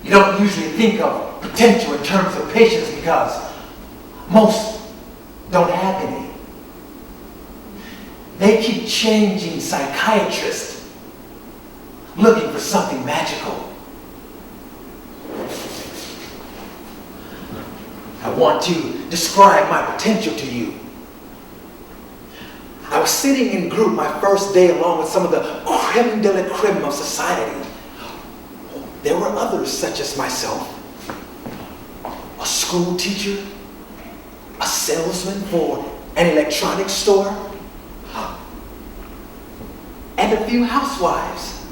You don't usually think of potential in terms of patience because most don't have any. They keep changing psychiatrists, looking for something magical. I want to describe my potential to you. I was sitting in group my first day along with some of the creme de la creme of society. There were others such as myself, a school teacher, a salesman for an electronics store, and a few housewives.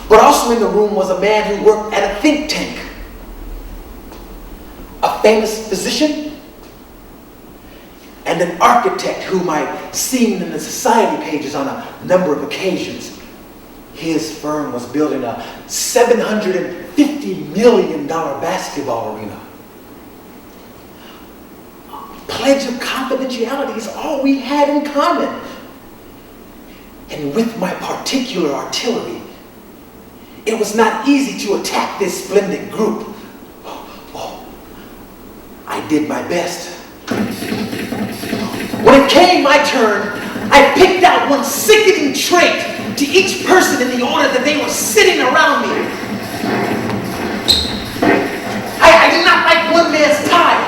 But also in the room was a man who worked at a think tank, a famous physician, and an architect whom I've seen in the society pages on a number of occasions. His firm was building a $750 million basketball arena. A pledge of confidentiality is all we had in common. And with my particular artillery, it was not easy to attack this splendid group. Oh, I did my best. When it came my turn, I picked out one sickening trait to each person in the order that they were sitting around me. I did not like one man's tie.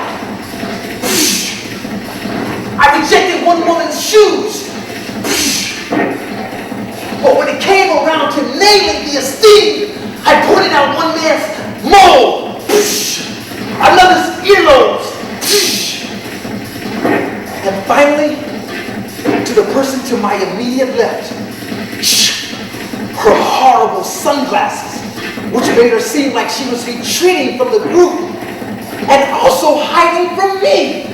I rejected one woman's shoes. But when it came around to nailing the esteem, I pointed out one man's mole, another's earlobes, and finally, to the person to my immediate left, her horrible sunglasses, which made her seem like she was retreating from the group and also hiding from me.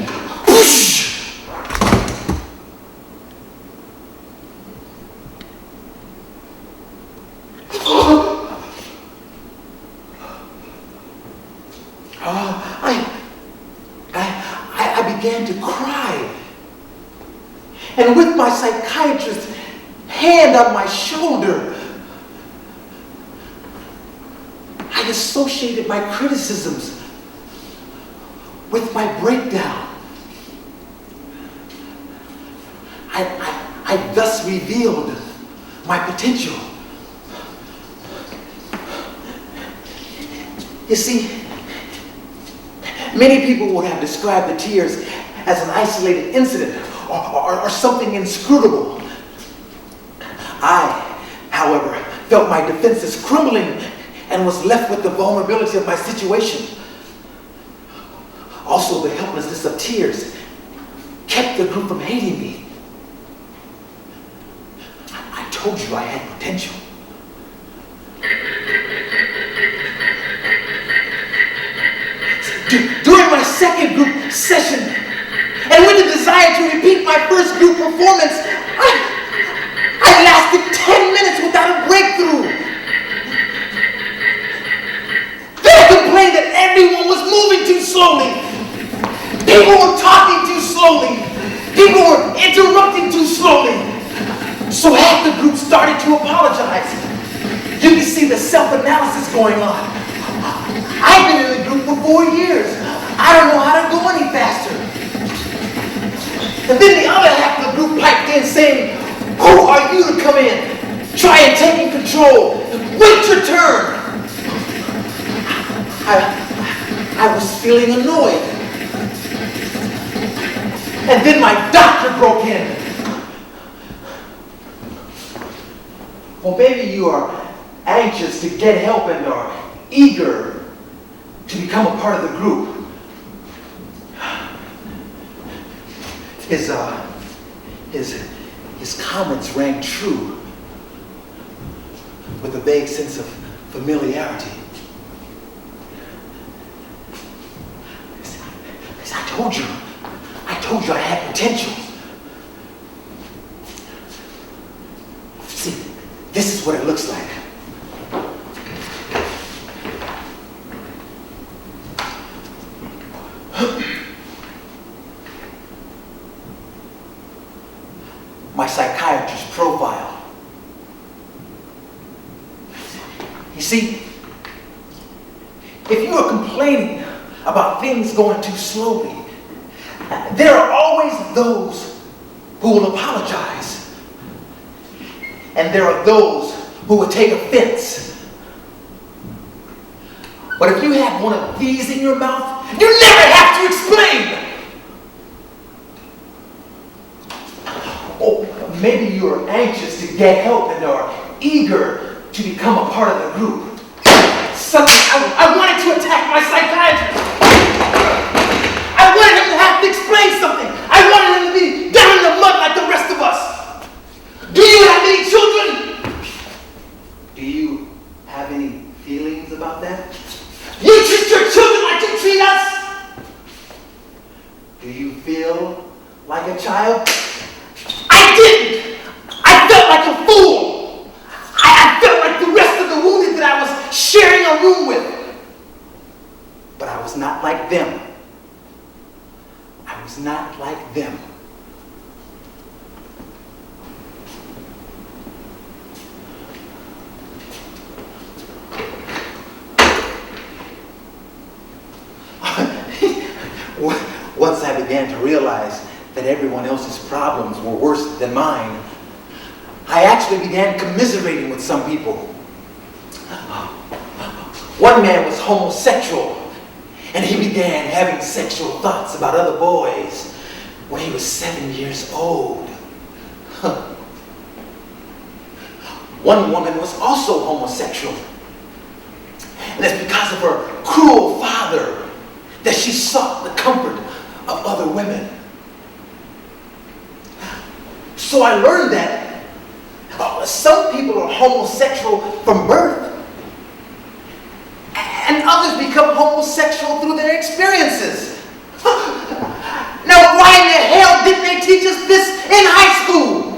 I began to cry. And with my psychiatrist's hand on my shoulder, I associated my criticisms with my breakdown. I thus revealed my potential. You see, many people would have described the tears as an isolated incident or something inscrutable. I, however, felt my defenses crumbling and was left with the vulnerability of my situation. Also, the helplessness of tears kept the group from hating me. I told you I had potential. During my second group session, and with the desire to repeat my first group performance, I lasted 10 minutes without a breakthrough. They complained that everyone was moving too slowly. People were talking too slowly. People were interrupting too slowly. So half the group started to apologize. You can see the self-analysis going on. I've been in the group for 4 years. I don't know how to go any faster. And then the other half of the group piped in saying, who are you to come in? Try and take control. Wait your turn. I was feeling annoyed. And then my doctor broke in. Well, maybe you are anxious to get help and are eager to become a part of the group. His comments rang true with a vague sense of familiarity. I told you I had potential. See, this is what it looks like. My psychiatrist's profile. You see, if you are complaining about things going too slowly, there are always those who will apologize. And there are those who will take offense. But if you have one of these in your mouth, you never have to explain. Or maybe you're anxious to get help and are eager to become a part of the group. Suddenly, I wanted to attack my psychiatrist. I wanted him to have to explain something. I wanted him to be down in the mud like the rest of us. Do you have any children? Do you have any feelings about that? You treat your children like you treat us? Do you feel like a child? I didn't! I felt like a fool! I felt like the rest of the wounded that I was sharing a room with. But I was not like them. I was not like them. Once I began to realize that everyone else's problems were worse than mine, I actually began commiserating with some people. One man was homosexual, and he began having sexual thoughts about other boys when he was 7 years old. One woman was also homosexual, and it's because of her cruel father that she sought the comfort of other women. So I learned that some people are homosexual from birth, and others become homosexual through their experiences. Now, why in the hell didn't they teach us this in high school?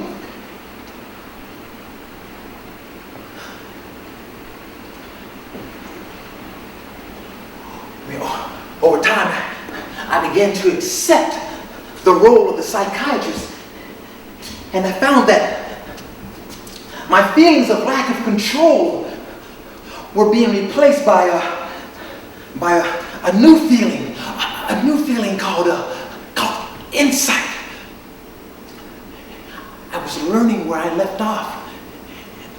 Over time, I began to accept the role of the psychiatrist, and I found that my feelings of lack of control were being replaced by a new feeling called insight. I was learning where I left off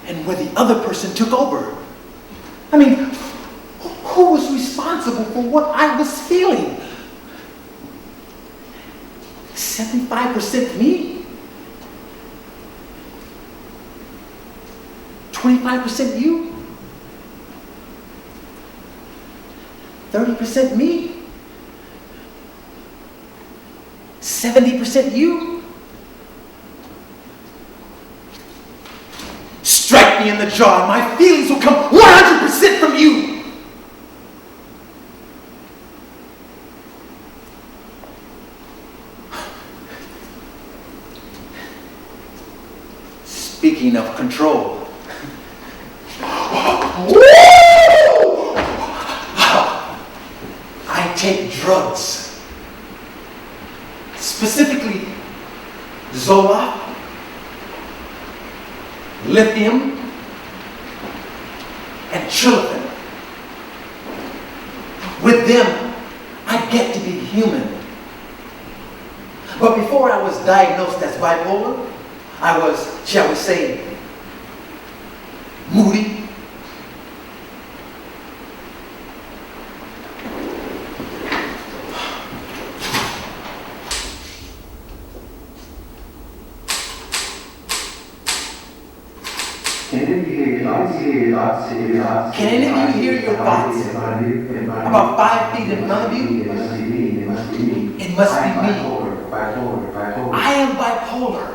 and where the other person took over. I mean, who was responsible for what I was feeling? 75% me? 25% you? 30% me? 70% you? Strike me in the jaw and my feelings will come 100% from you. Speaking of control, I take drugs, specifically Zoloft, lithium, and Trilipin. With them, I get to be human. But before I was diagnosed as bipolar, I was, shall we say, moody. Can any of you hear your thoughts? About 5 feet in front of you? It must be me. I am bipolar.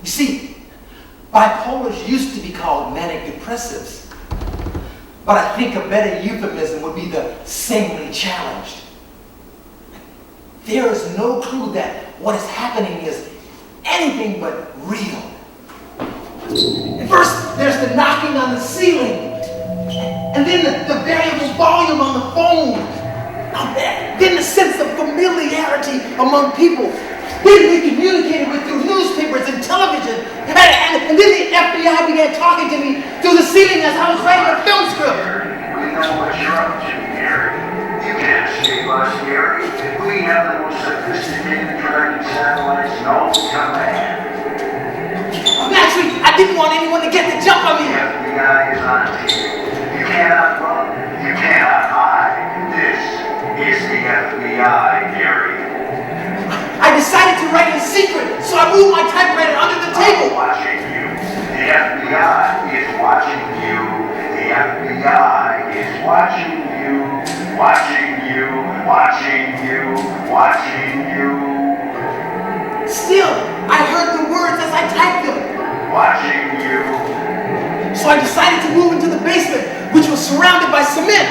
You see, bipolars used to be called manic depressives, but I think a better euphemism would be the sanely challenged. There is no clue that what is happening is anything but real. First, there's the knocking on the ceiling, and then the variable volume on the phone, then the sense of familiarity among people. Then we communicated with through newspapers and television, and then the FBI began talking to me through the ceiling as I was film script. We know what you're up to, Gary. You can't escape us, Gary. We have the most sophisticated tracking satellites known to man. Naturally, I didn't want anyone to get the jump on me. The FBI is on to you. You cannot run. You cannot hide. This is the FBI, Gary. I decided to write in secret, so I moved my typewriter under the table. Watching you. The FBI is watching you. The FBI is watching you. Watching you. Watching you. Watching you. Still, I heard the words as I typed them. Watching you. So I decided to move into the basement, which was surrounded by cement.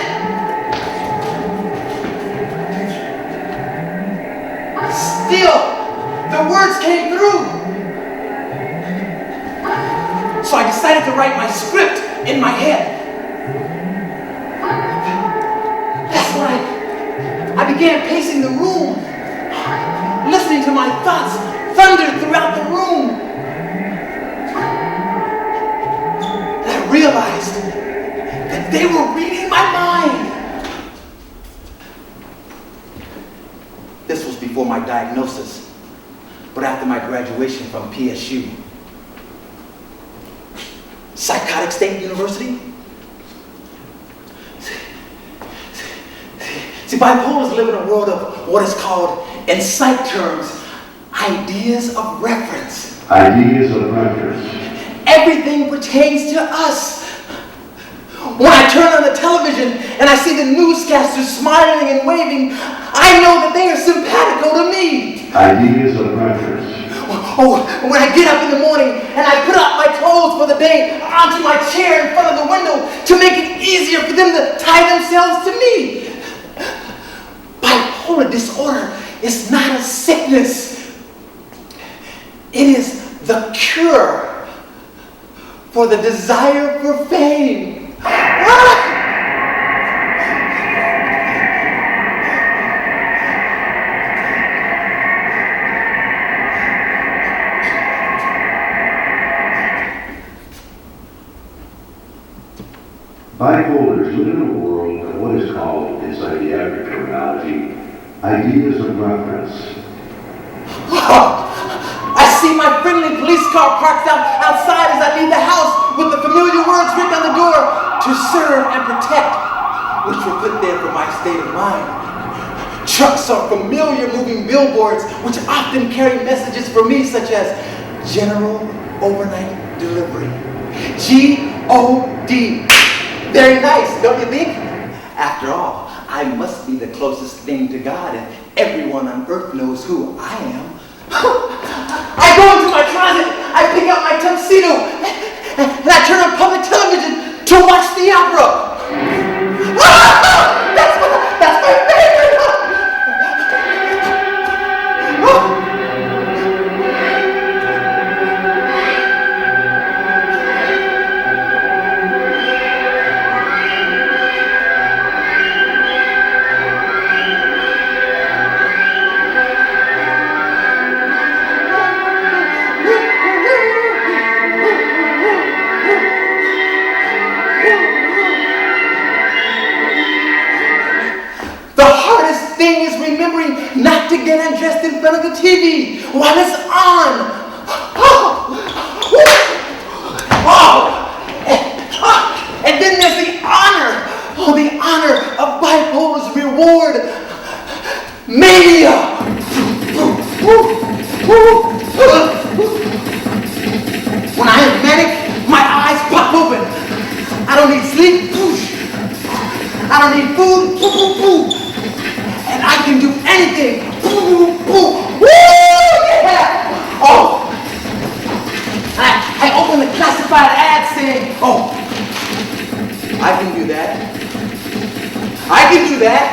Still, the words came through. So I decided to write my script in my head. That's when I began pacing the room, listening to my thoughts thunder throughout the room. And I realized that they were reading my mind. This was before my diagnosis, but after my graduation from PSU. Psychotic State University? See, bipolars live in a world of what is called, in psych terms, ideas of reference. Ideas of reference. Everything pertains to us. When I turn on the television and I see the newscasters smiling and waving, I know that they are simpatico to me. Ideas of reference. Oh, when I get up in the morning and I put out my clothes for the day onto my chair in front of the window to make it easier for them to tie themselves to me. Bipolar disorder is not a sickness. It is the cure for the desire for fame. Bipolars live in a world of what is called, in psychiatric terminology, ideas of reference. I see my friendly police car parked outside as I leave the house with the familiar words written on the door, to serve and protect, which were put there for my state of mind. Trucks are familiar moving billboards which often carry messages for me such as General Overnight Delivery, G-O-D. Very nice, don't you think? After all, I must be the closest thing to God, and everyone on earth knows who I am. I go into my closet, I pick out my tuxedo, and I turn on public television to watch the opera. That's my favorite! Not to get undressed in front of the TV while it's on. And then there's the honor. Oh, the honor of bipolar's reward. Mania. When I am manic, my eyes pop open. I don't need sleep. I don't need food. And I can do anything. Woo, yeah! Oh! I open the classified ad saying, oh, I can do that. I can do that.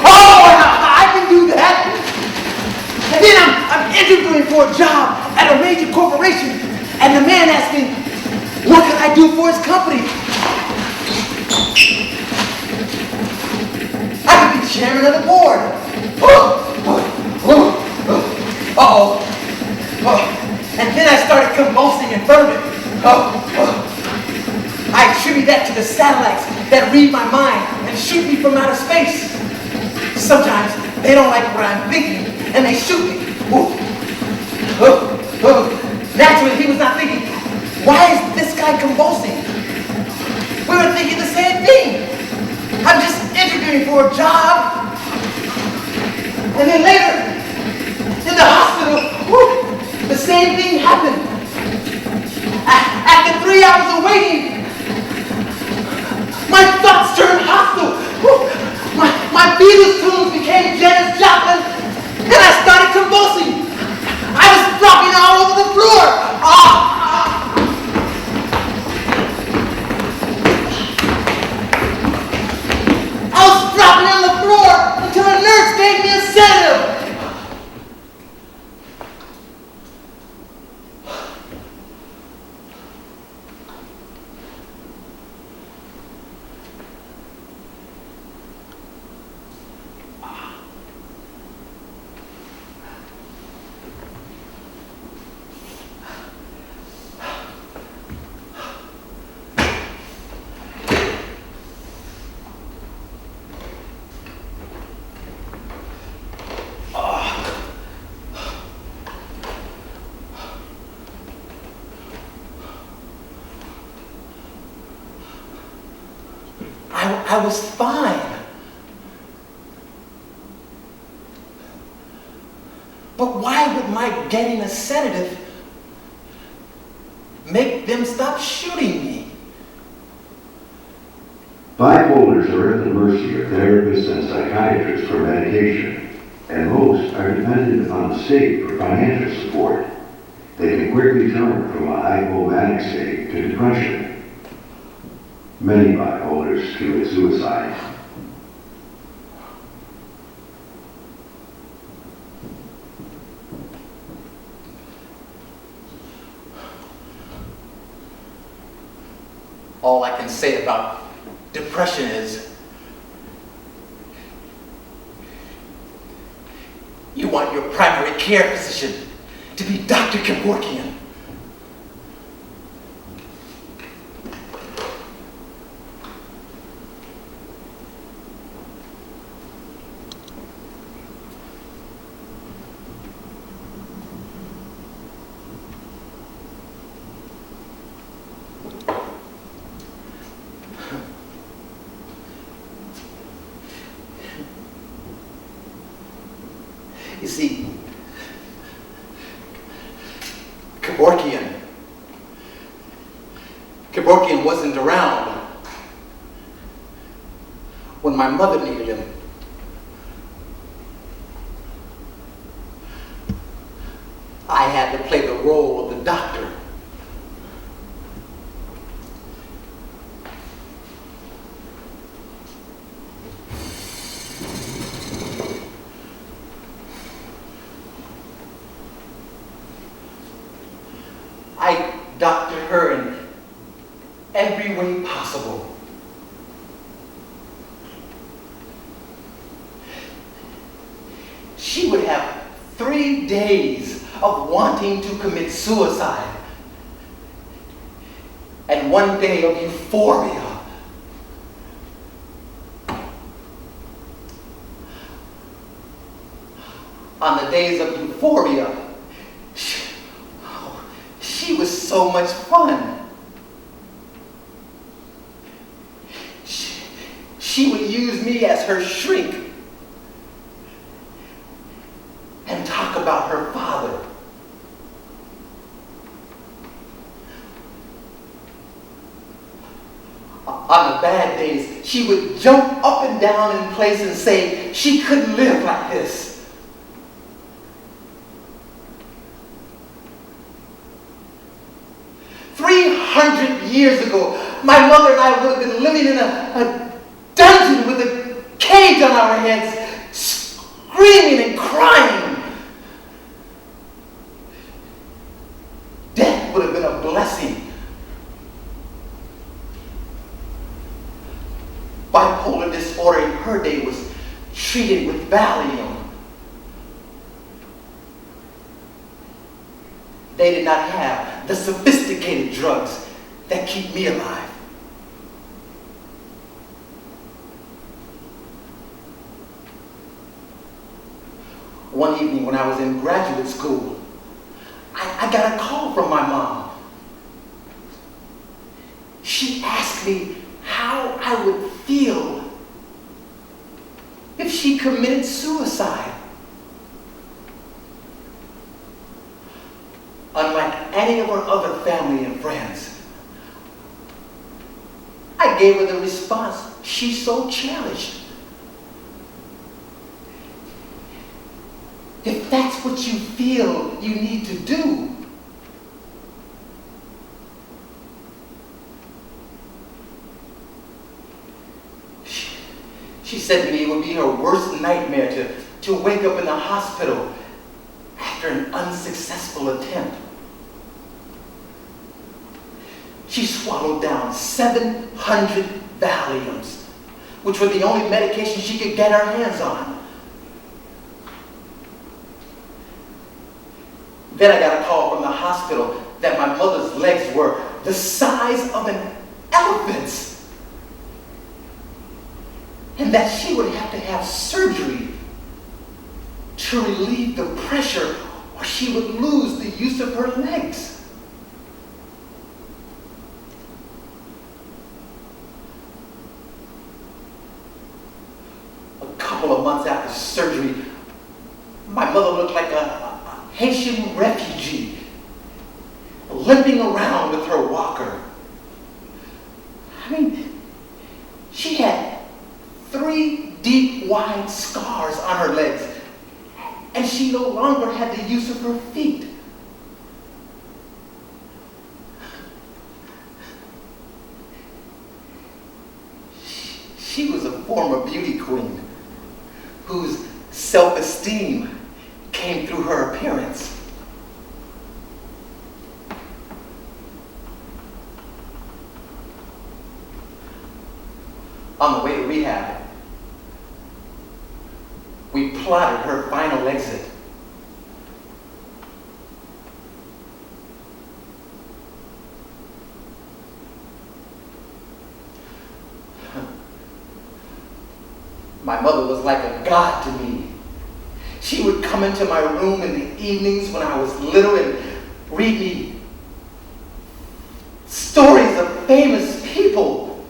Oh, I can do that. And then I'm interviewing for a job at a major corporation, and the man asks me, what can I do for his company? I could be chairman of the board. And then I started convulsing in front of it. I I attribute that to the satellites that read my mind and shoot me from outer space. Sometimes they don't like what I'm thinking and they shoot me. Ooh. Naturally, he was not thinking, why is this guy convulsing? We were thinking the same thing. I'm just interviewing for a job. And then later, in the hospital, the same thing happened. After 3 hours of waiting, my thoughts turned hostile. My Beatles tunes became Janis Joplin, and I started convulsing. I was dropping all over the floor. I was dropping on the floor until a nurse gave me a sedative. I was fine. But why would my getting a sedative make them stop shooting me? Bipolars are at the mercy of therapists and psychiatrists for medication, and most are dependent upon the state for financial support. They can quickly turn from a hypomanic state to depression. Many bipolars commit suicide. All I can say about depression is you want your primary care physician to be Dr. Kevorkian. You see, Kevorkian wasn't around when my mother needed him. I had to play the role of the doctor. I doctored her in every way possible. She would have 3 days of wanting to commit suicide and 1 day of euphoria. On the days of euphoria, she was so much fun. She would use me as her shrink and talk about her father. On the bad days, she would jump up and down in place and say she couldn't live like this. Years ago, my mother and I would have been living in a dungeon with a cage on our heads, screaming and crying. Death would have been a blessing. Bipolar disorder in her day was treated with Valium. They did not have the sophisticated drugs that keep me alive. One evening when I was in graduate school, I got a call from my mom. She asked me how I would feel if she committed suicide. Unlike any of her other family and friends, I gave her the response she so cherished. If that's what you feel you need to do, she said to me it would be her worst nightmare to wake up in the hospital after an unsuccessful attempt. She swallowed down 700 Valiums, which were the only medication she could get her hands on. Then I got a call from the hospital that my mother's legs were the size of an elephant's, and that she would have to have surgery to relieve the pressure, or she would lose the use of her legs. A couple of months after surgery, my mother looked like a Haitian refugee, limping around with her walker. I mean, she had 3 deep, wide scars on her legs, and she no longer had the use of her feet. She was a former beauty queen whose self-esteem came through her appearance. On the way to rehab, we plotted her final exit. My mother was like a god to me. She would come into my room in the evenings when I was little and read me stories of famous people.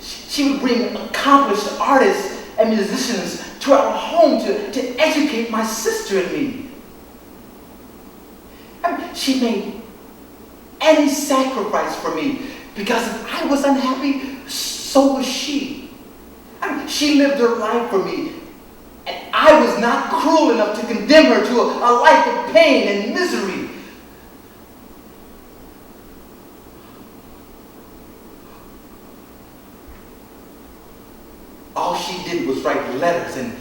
She would bring accomplished artists and musicians to our home to educate my sister and me. I mean, she made any sacrifice for me because if I was unhappy, so was she. I mean, she lived her life for me, and I was not cruel enough to condemn her to a life of pain and misery. All she did was write letters in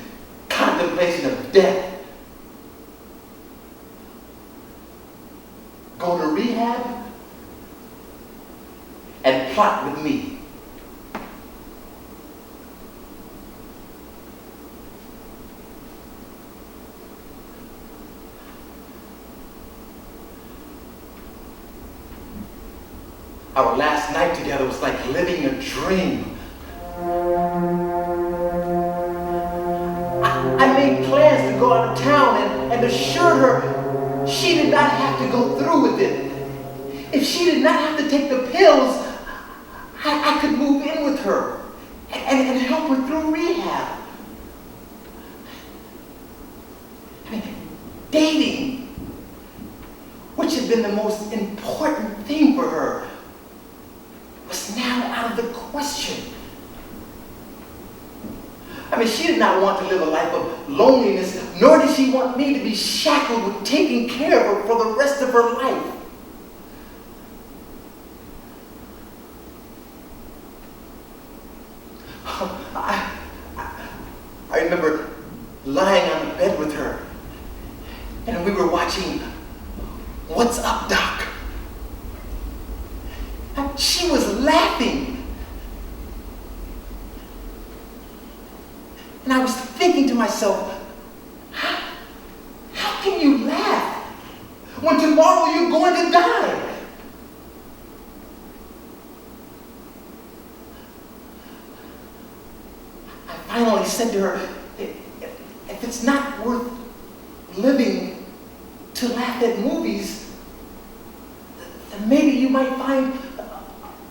contemplation of death, go to rehab, and plot with me. Our last night together was like living a dream. I made plans to go out of town and assured her she did not have to go through with it. If she did not have to take the pills, I could move in with her and help her through rehab. I mean, dating, which had been the most important thing for her, was now out of the question. I mean, she did not want to live a life of loneliness, nor did she want me to be shackled with taking care of her for the rest of her life. I remember lying on the bed with her, and we were watching What's Up, Doc? And she was laughing. And I was thinking to myself, how can you laugh when tomorrow you're going to die? I finally said to her, if if it's not worth living to laugh at movies, then maybe you might find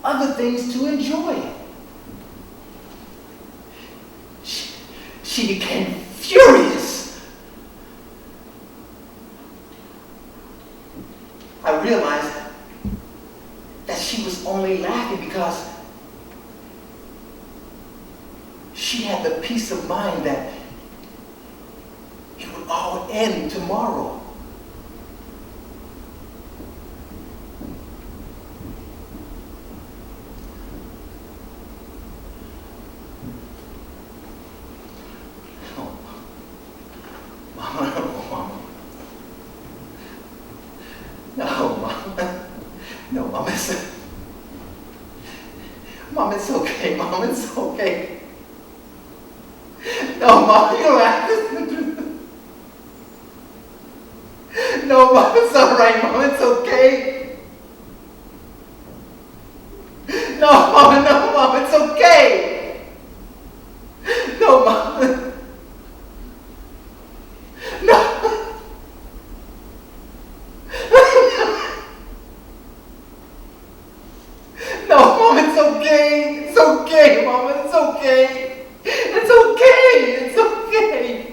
other things to enjoy. She became furious. I realized that she was only laughing because she had the peace of mind that it would all end tomorrow. Mom, it's okay. Mom, it's okay. No, Mom, you don't have to. No, Mom, it's all right. Mom, it's okay. No, Mom, it's okay. No, Mom. No. No, Mom, it's okay. It's okay, Mom, it's okay. It's okay. It's okay.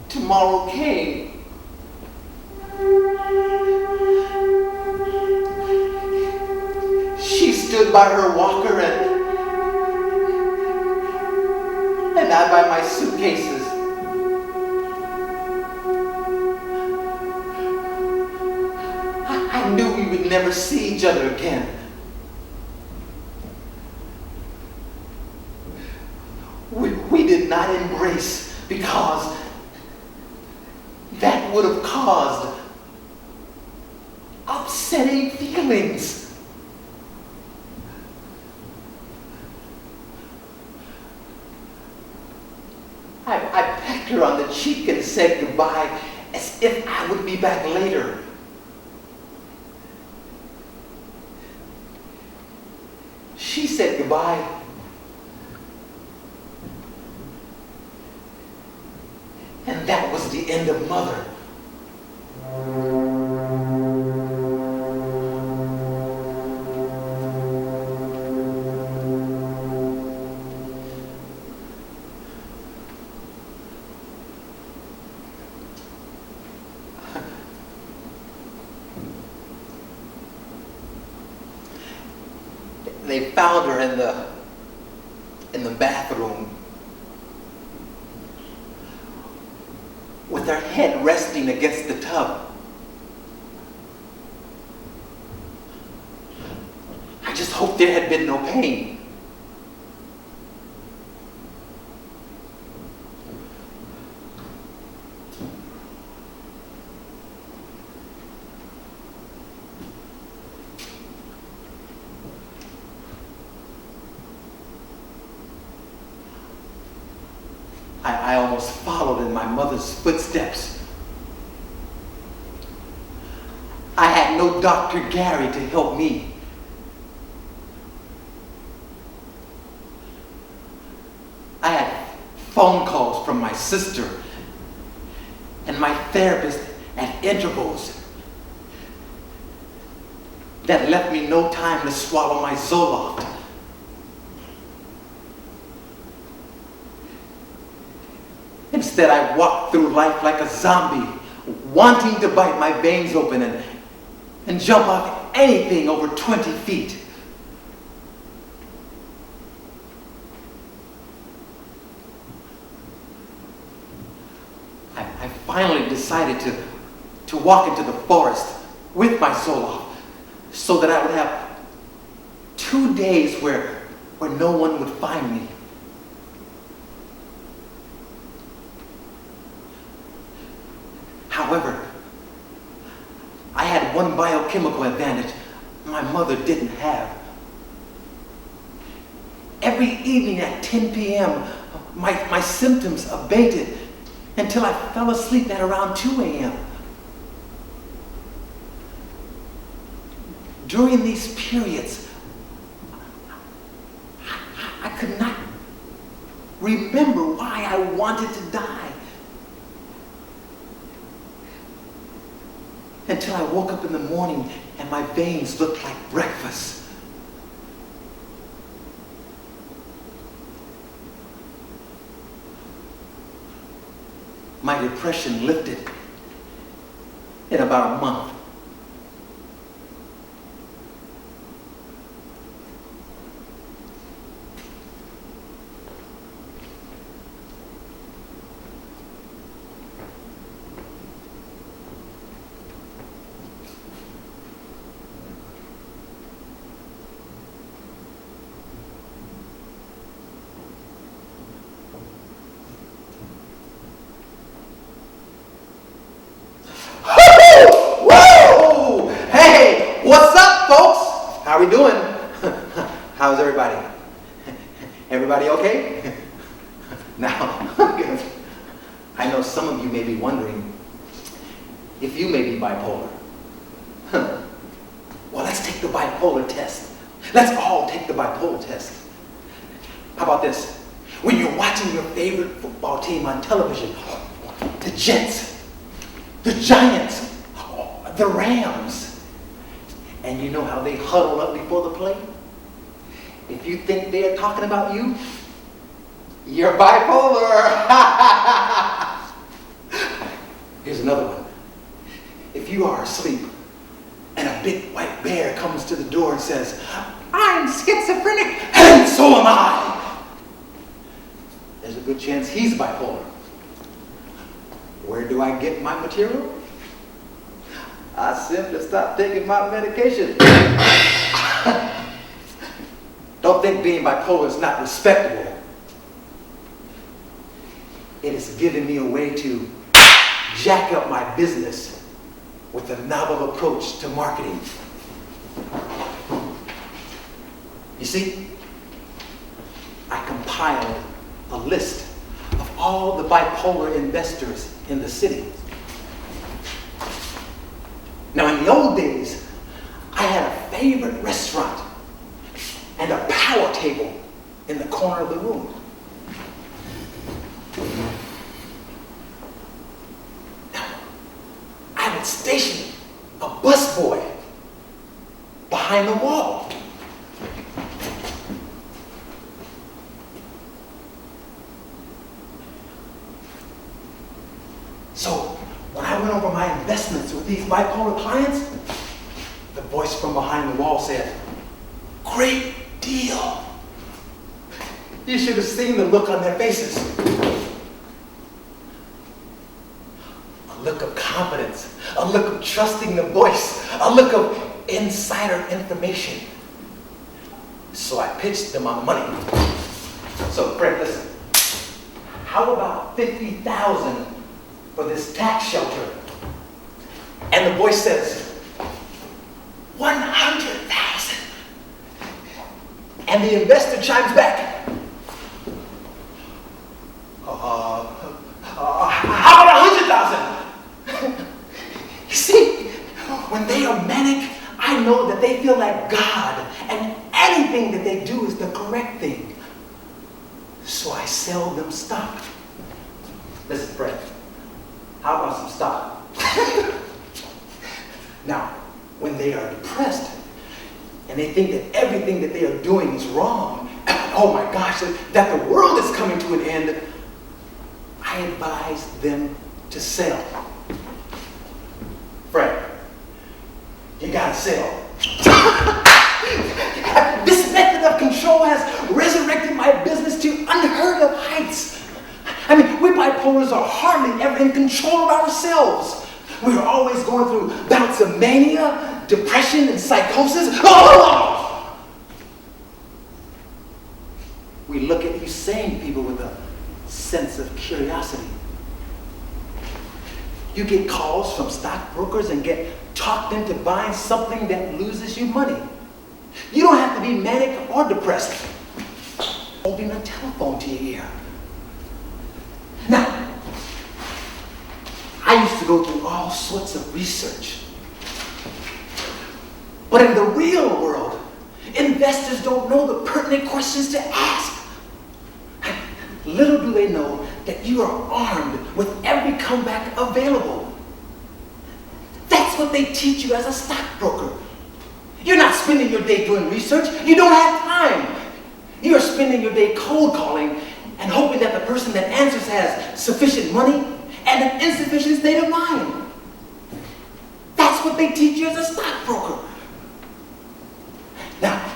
Tomorrow came. She stood by her walker and I by my suitcases. I knew we would never see each other again. We did not embrace because that would have caused upsetting feelings. I pecked her on the cheek and said goodbye as if I would be back later. She said goodbye. And that was the end of Mother. They found her in the bathroom with her head resting against the tub. I just hoped there had been no pain. I almost followed in my mother's footsteps. I had no Dr. Gary to help me. I had phone calls from my sister and my therapist at intervals that left me no time to swallow my Zoloft. Instead, I walked through life like a zombie, wanting to bite my veins open and jump off anything over 20 feet. I finally decided to walk into the forest with my Zoloft so that I would have 2 days where no one would find me. However, I had one biochemical advantage my mother didn't have. Every evening at 10 p.m., my symptoms abated until I fell asleep at around 2 a.m. During these periods, I could not remember why I wanted to die. Until I woke up in the morning and my veins looked like breakfast. My depression lifted in about a month. Whoa! Hey, what's up, folks? How we doing? How's everybody? Everybody okay? Now, I know some of you may be wondering if you may be bipolar. Well, let's take the bipolar test. Let's all take the bipolar test. How about this? When you're watching your favorite football team on television, the Jets, the Giants, the Rams, and you know how they huddle up before the play? If you think they're talking about you, you're bipolar. Here's another one. If you are asleep and a big white bear comes to the door and says, "I'm schizophrenic, and so am I," there's a good chance he's bipolar. Where do I get my material? I simply stopped taking my medication. Don't think being bipolar is not respectable. It has given me a way to jack up my business with a novel approach to marketing. You see, I compiled a list of all the bipolar investors in the city. Now, in the old days, I had a favorite restaurant and a power table in the corner of the room. Now, I would station a busboy behind the wall. So, when I went over my investments with these bipolar clients, the voice from behind the wall said, "Great deal." You should have seen the look on their faces. A look of confidence, a look of trusting the voice, a look of insider information. So I pitched them on the money. So, Fred, listen. How about 50,000 for this tax shelter? And the voice says, 100,000. And the investor chimes back, how about 100,000? You see, when they are manic, I know that they feel like God, and anything that they do is the correct thing. So I sell them stock. Listen, Fred, how about some stock? Now, when they are depressed and they think that everything that they are doing is wrong, oh my gosh, that the world is coming to an end, I advise them to sell. Fred, you gotta sell. This method of control has resurrected my business to unheard of heights. I mean, we bipolars are hardly ever in control of ourselves. We are always going through bouts of mania, depression, and psychosis. Oh! We look at you sane people with a sense of curiosity. You get calls from stockbrokers and get talked into buying something that loses you money. You don't have to be manic or depressed. holding a telephone to your ear. Now, I used to go through all sorts of research. But in the real world, investors don't know the pertinent questions to ask. Little do they know that you are armed with every comeback available. That's what they teach you as a stockbroker. You're not spending your day doing research. You don't have time. You are spending your day cold calling and hoping that the person that answers has sufficient money and an insufficient state of mind. That's what they teach you as a stockbroker. Now,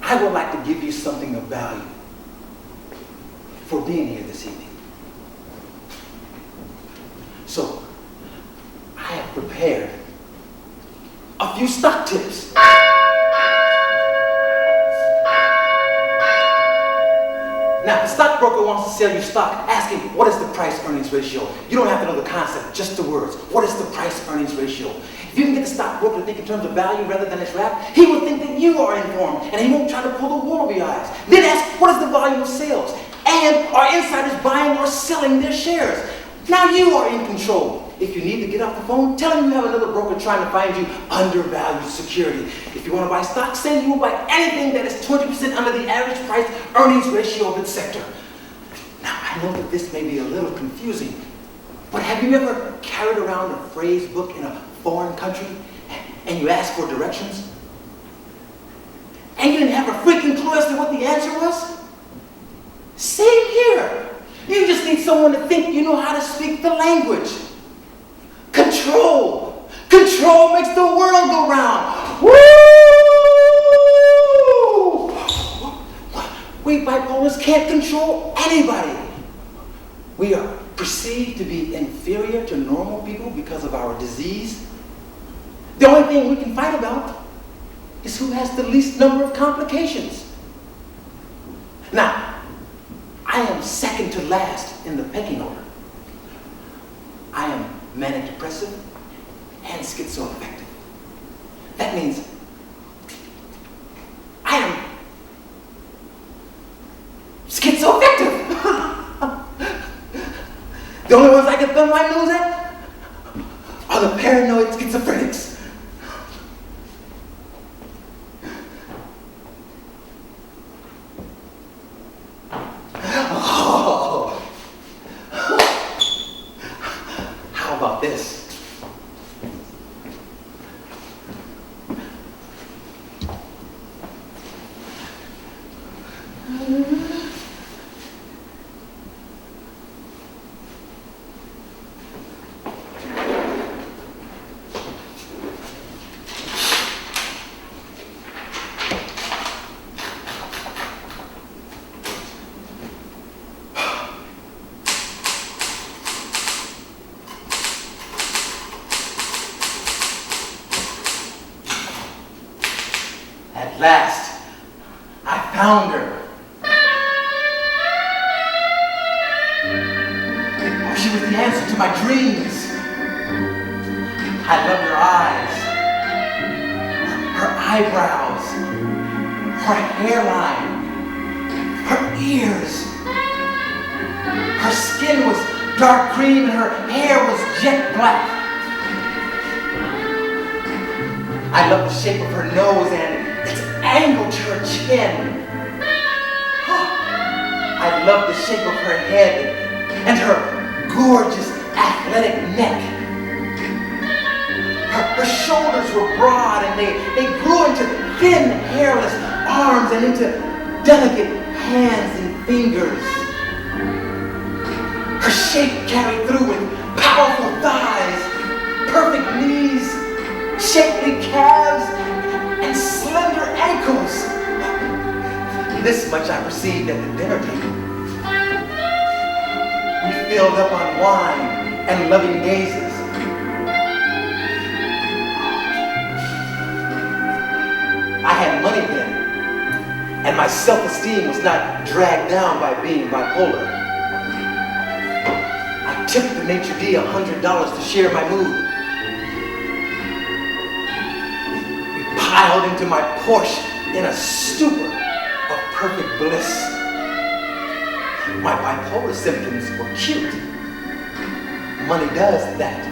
I would like to give you something of value for being here this evening. So, I have prepared a few stock tips. Now, the stockbroker wants to sell you stock, asking, what is the price-earnings ratio? You don't have to know the concept, just the words. What is the price-earnings ratio? If you can get the stockbroker to think in terms of value rather than its rap, he will think that you are informed, and he won't try to pull the wool over your eyes. Then ask, what is the volume of sales? And are insiders buying or selling their shares? Now you are in control. If you need to get off the phone, tell him you have another broker trying to find you undervalued security. If you want to buy stock, say you will buy anything that is 20% under the average price earnings ratio of its sector. Now, I know that this may be a little confusing, but have you ever carried around a phrase book in a foreign country and you asked for directions? And you didn't have a freaking clue as to what the answer was? Same here. You just need someone to think you know how to speak the language. Control. Control makes the world go round. Woo! We bipolars can't control anybody. We are perceived to be inferior to normal people because of our disease. The only thing we can fight about is who has the least number of complications. Now, I am second to last in the pecking order. I am manic depressive and schizoaffective. That means I am schizoaffective. The only ones I can thumb my nose at are the paranoid schizophrenics. How about this? At last, I found her. Oh, she was the answer to my dreams. I love her eyes, her eyebrows, her hairline, her ears. Her skin was dark green and her hair was jet black. I love the shape of her nose and its angle to her chin. I love the shape of her head and her gorgeous athletic neck. Her shoulders were broad and they grew into thin, hairless arms and into delicate hands and fingers. Her shape carried through with powerful thighs, perfect knees, shapely calves, and slender ankles. This much I perceived at the dinner table. We filled up on wine and loving gazes. I had money then, and my self-esteem was not dragged down by being bipolar. I tipped the maitre d' $100 to share my mood. Piled into my Porsche in a stupor. perfect bliss. My bipolar symptoms were cute. Money does that.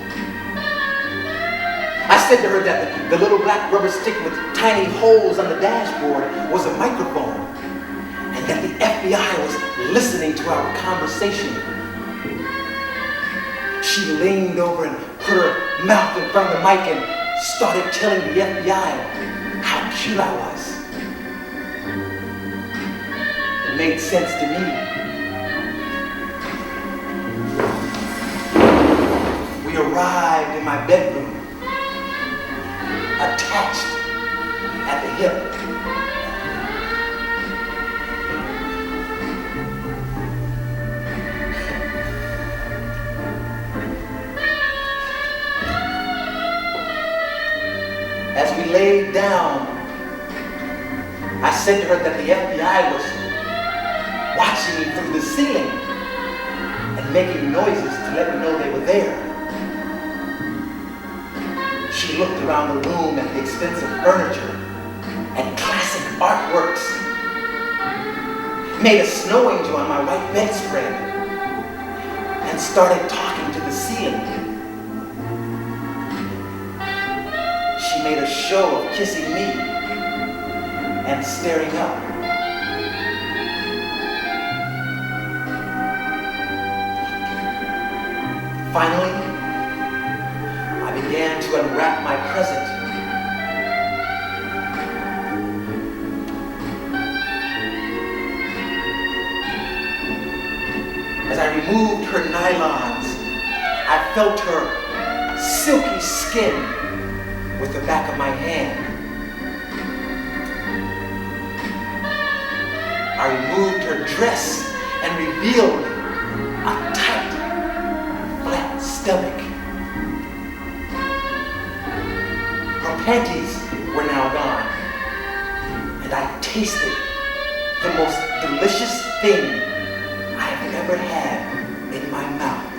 I said to her that the little black rubber stick with tiny holes on the dashboard was a microphone, and that the FBI was listening to our conversation. She leaned over and put her mouth in front of the mic and started telling the FBI how cute I was. It made sense to me. We arrived in my bedroom, attached at the hip. As we laid down, I said to her that the FBI was watching me through the ceiling and making noises to let me know they were there. She looked around the room at the expensive furniture and classic artworks, made a snow angel on my white bedspread, and started talking to the ceiling. She made a show of kissing me and staring up. Finally, I began to unwrap my present. As I removed her nylons, I felt her silky skin with the back of my hand. I removed her dress and revealed a tight, flat stomach. Her panties were now gone, and I tasted the most delicious thing I have ever had in my mouth.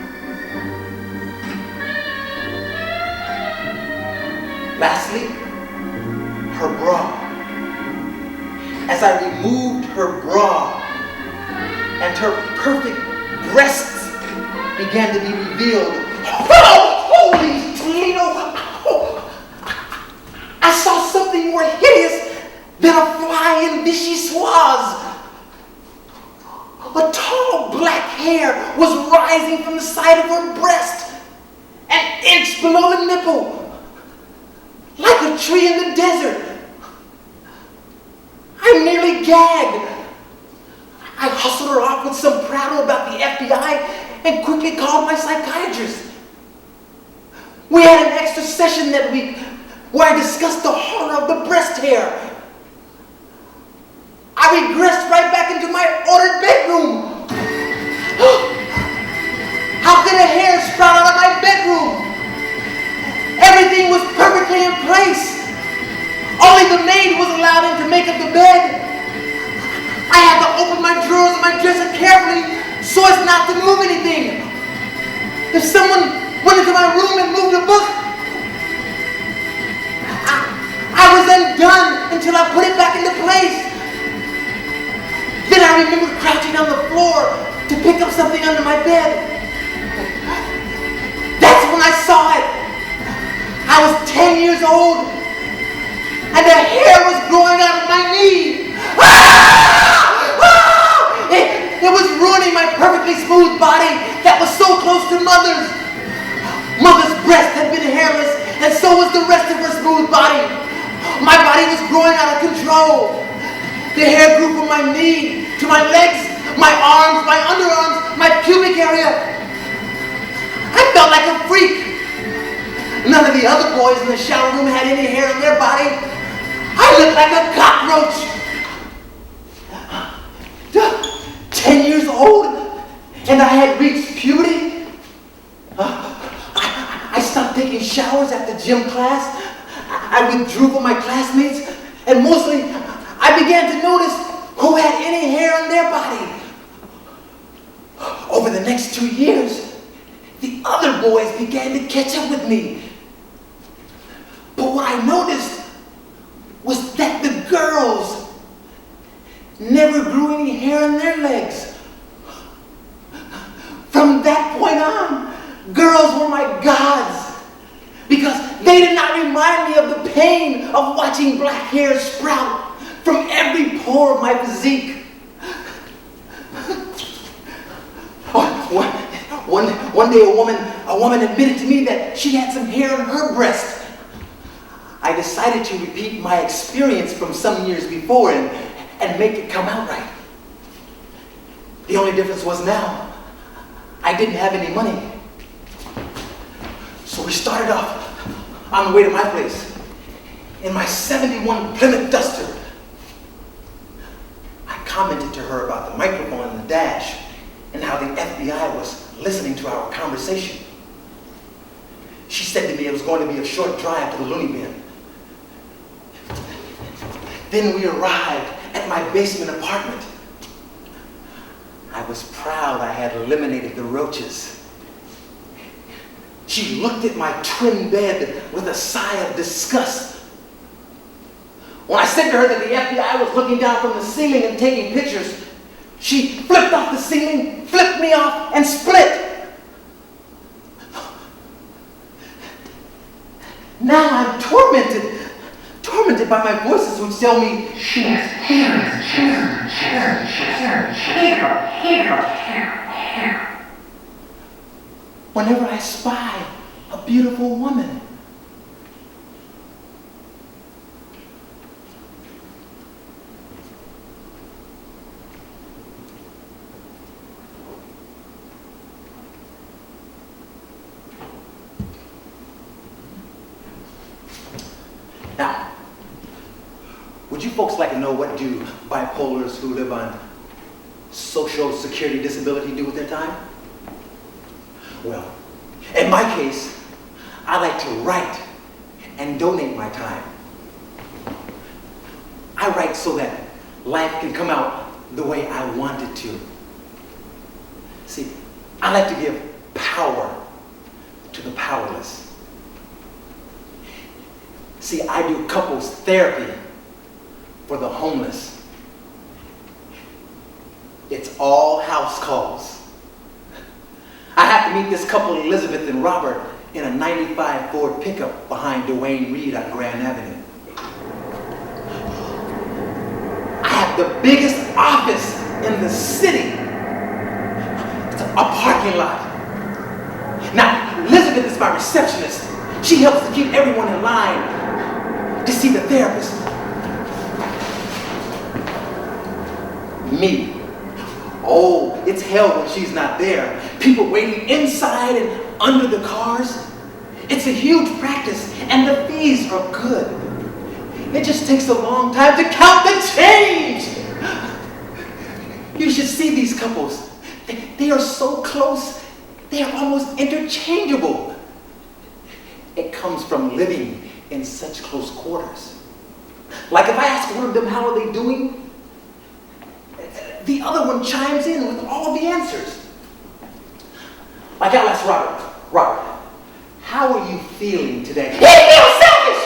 Lastly, her bra. As I removed her bra and her perfect breasts began to be revealed, oh, holy Toledo! I saw something more hideous than a fly in vichyssoise. A tall black hair was rising from the side of her breast, an inch below the nipple, like a tree in the desert. I nearly gagged. I hustled her off with some prattle about the FBI and quickly called my psychiatrist. We had an extra session that week where I discussed the horror of the breast hair. I regressed right back into my ordered bedroom. How could a hair sprout out of my bedroom? Everything was perfectly in place. Only the maid was allowed in to make up the bed. I had to open my drawers and my dresser carefully so as not to move anything. If someone went into my room and moved a book, I was undone until I put it back into place. Then I remembered crouching on the floor to pick up something under my bed. That's when I saw it. I was 10 years old, and the hair was growing out of my knee. It was ruining my perfectly smooth body that was so close to Mother's. Mother's breast had been hairless, and so was the rest of her smooth body. My body was growing out of control. The hair grew from my knee to my legs, my arms, my underarms, my pubic area. I felt like a freak. None of the other boys in the shower room had any hair on their body. I looked like a cockroach. 10 years old, and I had reached puberty. I stopped taking showers after gym class. I withdrew from my classmates, and mostly I began to notice who had any hair on their body. Over the next 2 years, the other boys began to catch up with me. But what I noticed was that the girls never grew any hair on their legs. From that point on, girls were my gods because they did not remind me of the pain of watching black hair sprout from every pore of my physique. One day a woman admitted to me that she had some hair on her breast. I decided to repeat my experience from some years before and make it come out right. The only difference was now I didn't have any money. So we started off on the way to my place in my '71 Plymouth Duster. I commented to her about the microphone in the dash and how the FBI was listening to our conversation. She said to me it was going to be a short drive to the loony bin. Then we arrived at my basement apartment. I was proud I had eliminated the roaches. She looked at my twin bed with a sigh of disgust. When I said to her that the FBI was looking down from the ceiling and taking pictures, she flipped off the ceiling, flipped me off, and split. Now I'm tormented by my voices which tell me, whenever I spy a beautiful woman. Now, would you folks like to know what do bipolars who live on Social Security disability do with their time? Well, in my case, I like to write and donate my time. I write so that life can come out the way I want it to. See, I like to give power to the powerless. See, I do couples therapy for the homeless. It's all house calls. I have to meet this couple, Elizabeth and Robert, in a '95 Ford pickup behind Duane Reade on Grand Avenue. I have the biggest office in the city. It's a parking lot. Now, Elizabeth is my receptionist. She helps to keep everyone in line to see the therapist. Me. Oh, it's hell when she's not there. People waiting inside and under the cars. It's a huge practice, and the fees are good. It just takes a long time to count the change. You should see these couples. They are so close, they are almost interchangeable. It comes from living in such close quarters. Like if I ask one of them how are they doing, the other one chimes in with all the answers. Like I'll ask Robert, how are you feeling today? He feels selfish,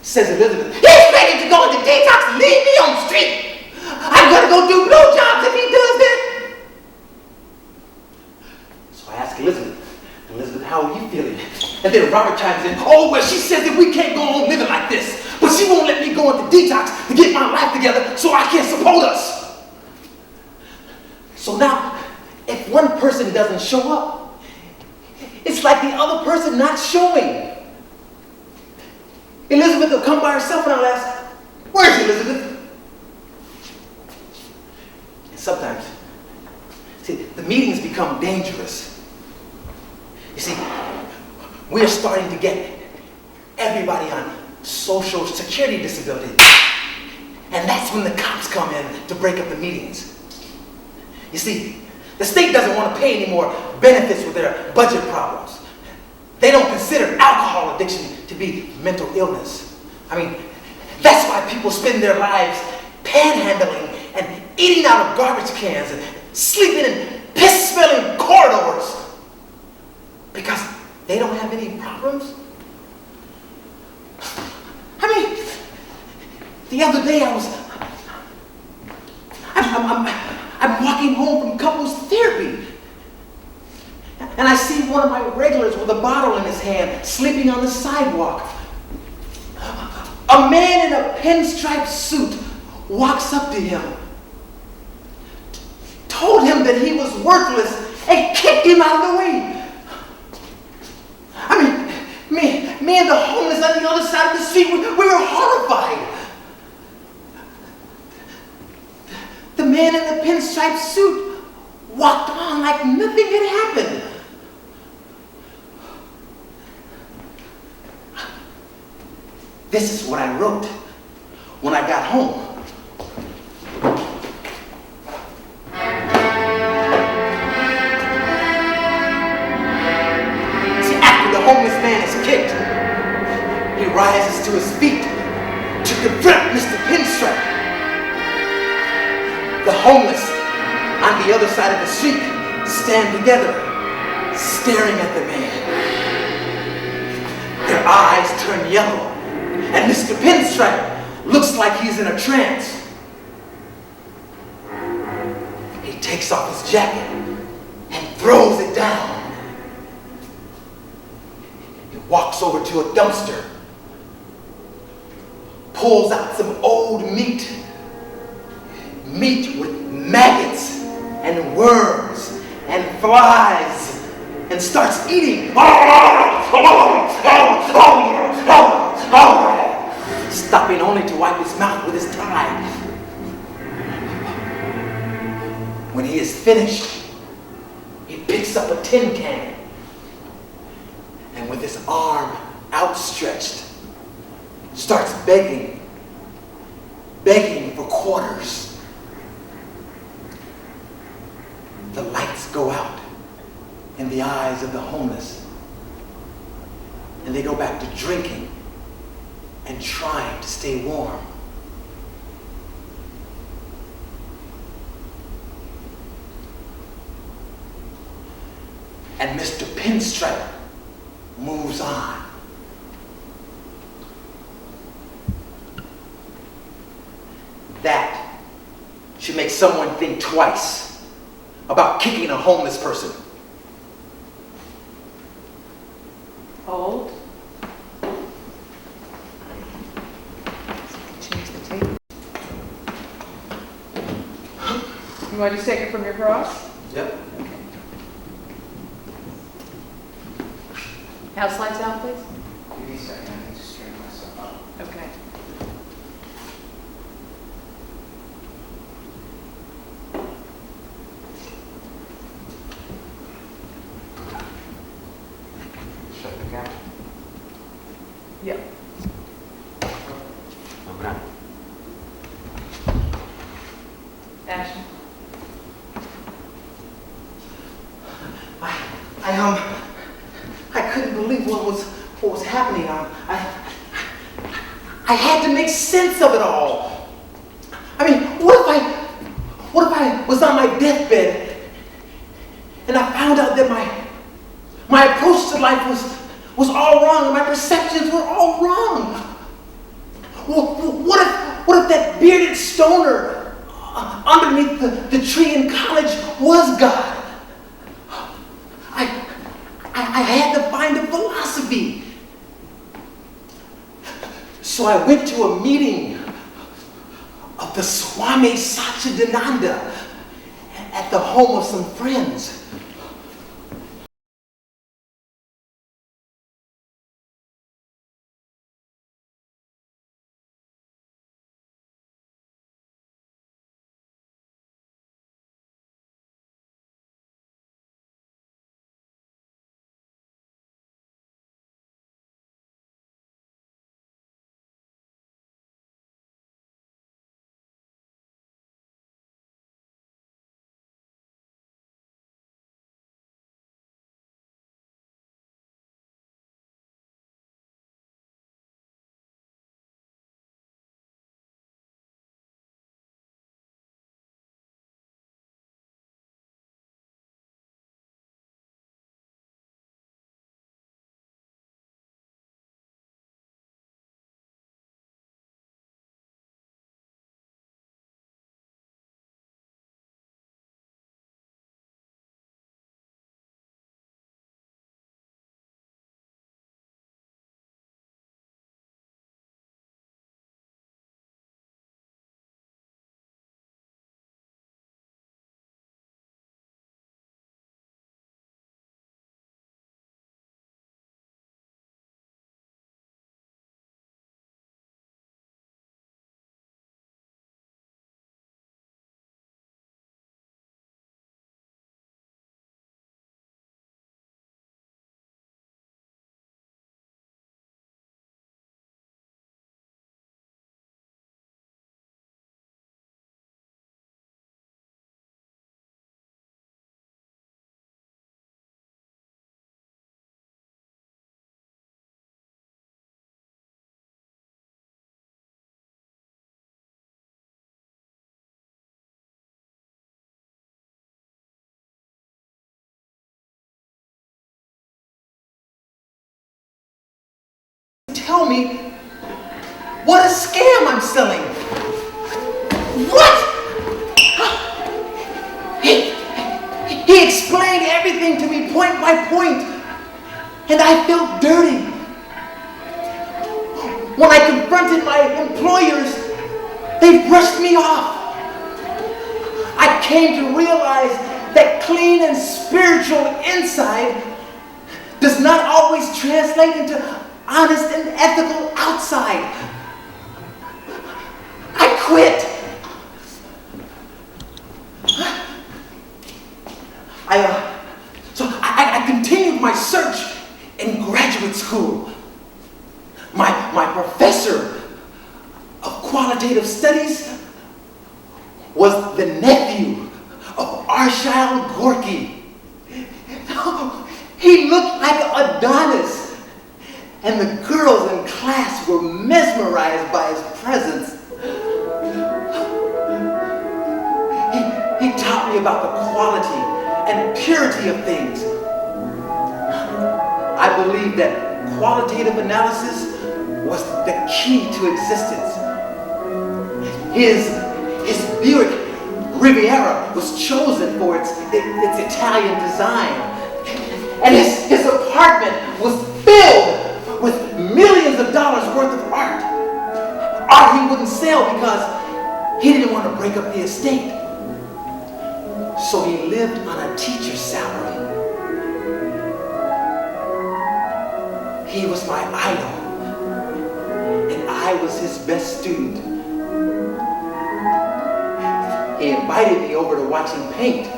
says Elizabeth. He's ready to go into detox and leave me on the street. I'm gonna go do blowjobs if he does that. So I ask Elizabeth, how are you feeling? And then Robert chimes in, oh, well, she says that we can't go on living like this, but she won't let me go into detox to get my life together so I can support us. So now, if one person doesn't show up, it's like the other person not showing. Elizabeth will come by herself and I'll ask, where's Elizabeth? And sometimes, see, the meetings become dangerous. You see, we're starting to get everybody on Social Security disability. And that's when the cops come in to break up the meetings. You see, the state doesn't want to pay any more benefits with their budget problems. They don't consider alcohol addiction to be mental illness. I mean, that's why people spend their lives panhandling and eating out of garbage cans and sleeping in piss-smelling corridors because they don't have any problems. I mean, the other day I I'm walking home from couples therapy. And I see one of my regulars with a bottle in his hand, sleeping on the sidewalk. A man in a pinstripe suit walks up to him, told him that he was worthless, and kicked him out of the way. I mean, me and the homeless on the other side of the street, we were horrified. The man in the pinstripe suit walked on like nothing had happened. This is what I wrote when I got home. See, after the homeless man is kicked, he rises to his feet to confront Mr. Pinstripe. The homeless on the other side of the street stand together, staring at the man. Their eyes turn yellow, and Mr. Pinstripe looks like he's in a trance. He takes off his jacket and throws it down. He walks over to a dumpster, pulls out some old meat with maggots and worms and flies, and starts eating, stopping only to wipe his mouth with his tie. When he is finished, he picks up a tin can, and with his arm outstretched, starts begging for quarters. The lights go out in the eyes of the homeless, and they go back to drinking and trying to stay warm. And Mr. Pinstripe moves on. That should make someone think twice about kicking a homeless person. Hold. Change the tape. You want to just take it from your cross? Yep. Okay. House lights out, please. Give me a second, I need to straighten myself up. Okay. Shut the camera. Yep. Okay. Action. I couldn't believe what was happening. I had to make sense of it all. I mean, what if I was on my deathbed and I found out that my approach to life was all wrong and my perceptions were all wrong? What if that bearded stoner underneath the tree in college was God? I had to find a philosophy. So I went to a meeting of the Swami Satchidananda at the home of some friends. tell me what a scam I'm selling. What? He explained everything to me point by point, and I felt dirty. When I confronted my employers, they brushed me off. I came to realize that clean and spiritual inside does not always translate into honest and ethical outside. I quit. I continued my search in graduate school. My professor of qualitative studies was the nephew of Arshile Gorky. He looked like Adonis, and the girls in class were mesmerized by his presence. He taught me about the quality and purity of things. I believe that qualitative analysis was the key to existence. His Buick Riviera was chosen for its Italian design. And his apartment was filled with millions of dollars worth of art. Art he wouldn't sell because he didn't want to break up the estate. So he lived on a teacher's salary. He was my idol, and I was his best student. He invited me over to watch him paint,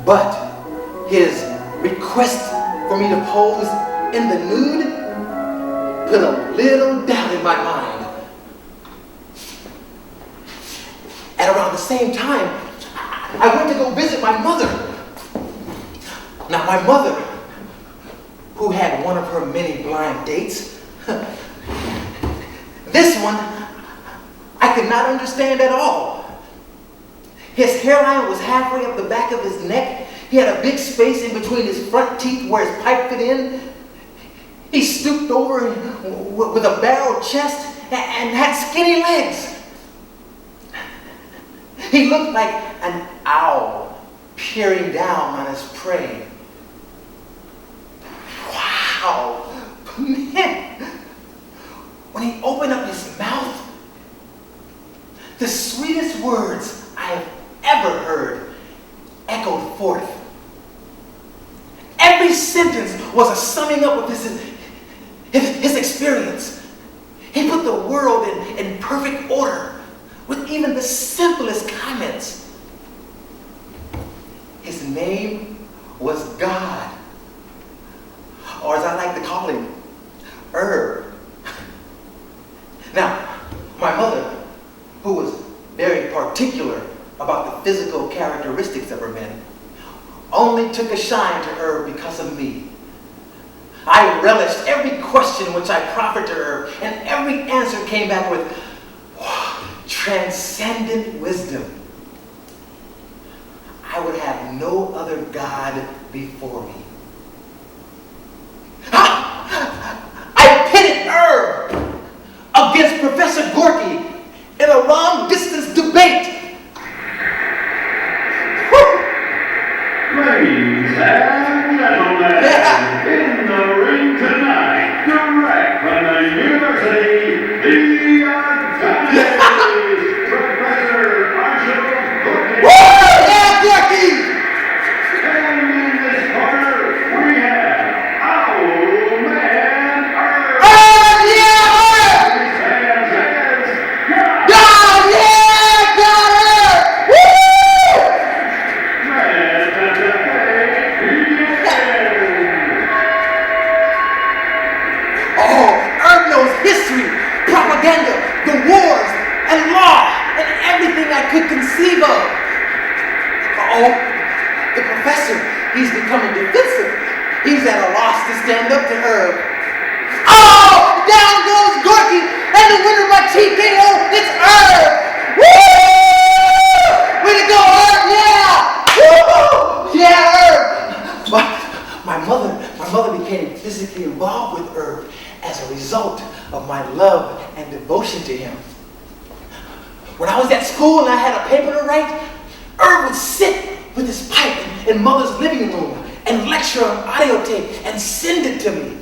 but his request for me to pose in the nude put a little doubt in my mind. At around the same time, I went to go visit my mother. Now, my mother, who had one of her many blind dates, this one I could not understand at all. His hairline was halfway up the back of his neck. He had a big space in between his front teeth where his pipe fit in. He stooped over with a barrel chest and had skinny legs. He looked like an owl peering down on his prey. Wow! Man! When he opened up his mouth, the sweetest words I have ever heard echoed forth. Every sentence was a summing up of his experience. He put the world in perfect order with even the simplest comments. His name was God, or as I like to call him, Herb. Now, my mother, who was very particular about the physical characteristics of her men, only took a shine to Herb because of me. I relished every question which I proffered to her, and every answer came back with transcendent wisdom. I would have no other God before me. I pitted Herb against Professor Gorky in a long-distance debate. Ladies and gentlemen, in the ring tonight, direct from the University, the Adonis, Professor Arshile Gorky. Yeah, Gorky! And in this corner, we have Owl Man Herb. Yeah, Herb! His fans is God. God, yeah, God, Herb! Woo! Let the debate begin. Oh, Herb knows history, propaganda, the wars, and law, and everything I could conceive of. Uh-oh, the professor, he's becoming defensive. He's at a loss to stand up to Herb. Oh, down goes Gorky, and the winner by TKO, it's Herb. Woo! Way to go, Herb, yeah! Woo! Yeah, Herb! My mother became physically involved with Herb as a love and devotion to him. When I was at school and I had a paper to write, Irv would sit with his pipe in Mother's living room and lecture on audio tape and send it to me.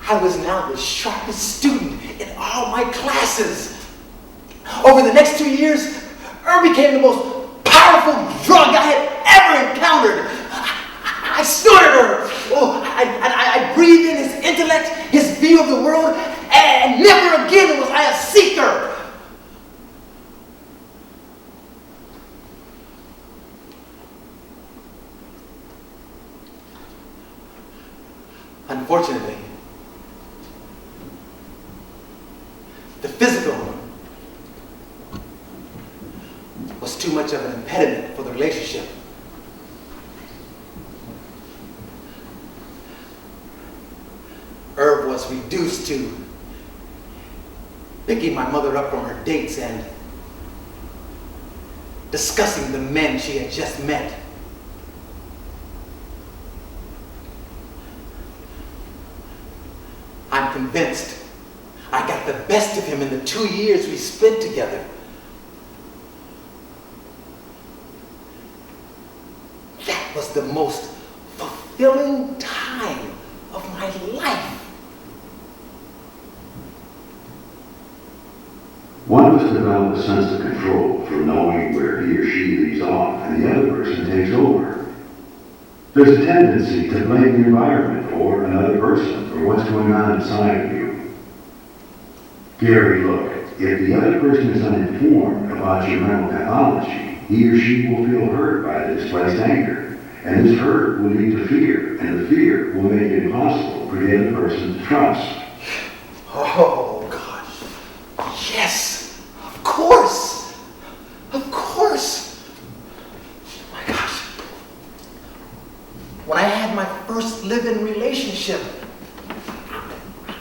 I was now the sharpest student in all my classes. Over the next 2 years, Irv became the most powerful drug I had ever encountered. I snorted Irv. Oh, I breathed in his intellect, his view of the world, and never again was I a seeker. Unfortunately, the physical was too much of an impediment for the relationship. Irv was reduced to picking my mother up from her dates and discussing the men she had just met. I'm convinced I got the best of him in the 2 years we spent together. That was the most fulfilling time of my life. One must develop a sense of control from knowing where he or she leaves off and the other person takes over. There's a tendency to blame the environment or another person for what's going on inside of you. Gary, look, if the other person is uninformed about your mental pathology, he or she will feel hurt by the displaced anger. And this hurt will lead to fear, and the fear will make it impossible for the other person to trust. Oh, gosh. Yes, of course. Of course. My gosh. When I had my first live-in relationship,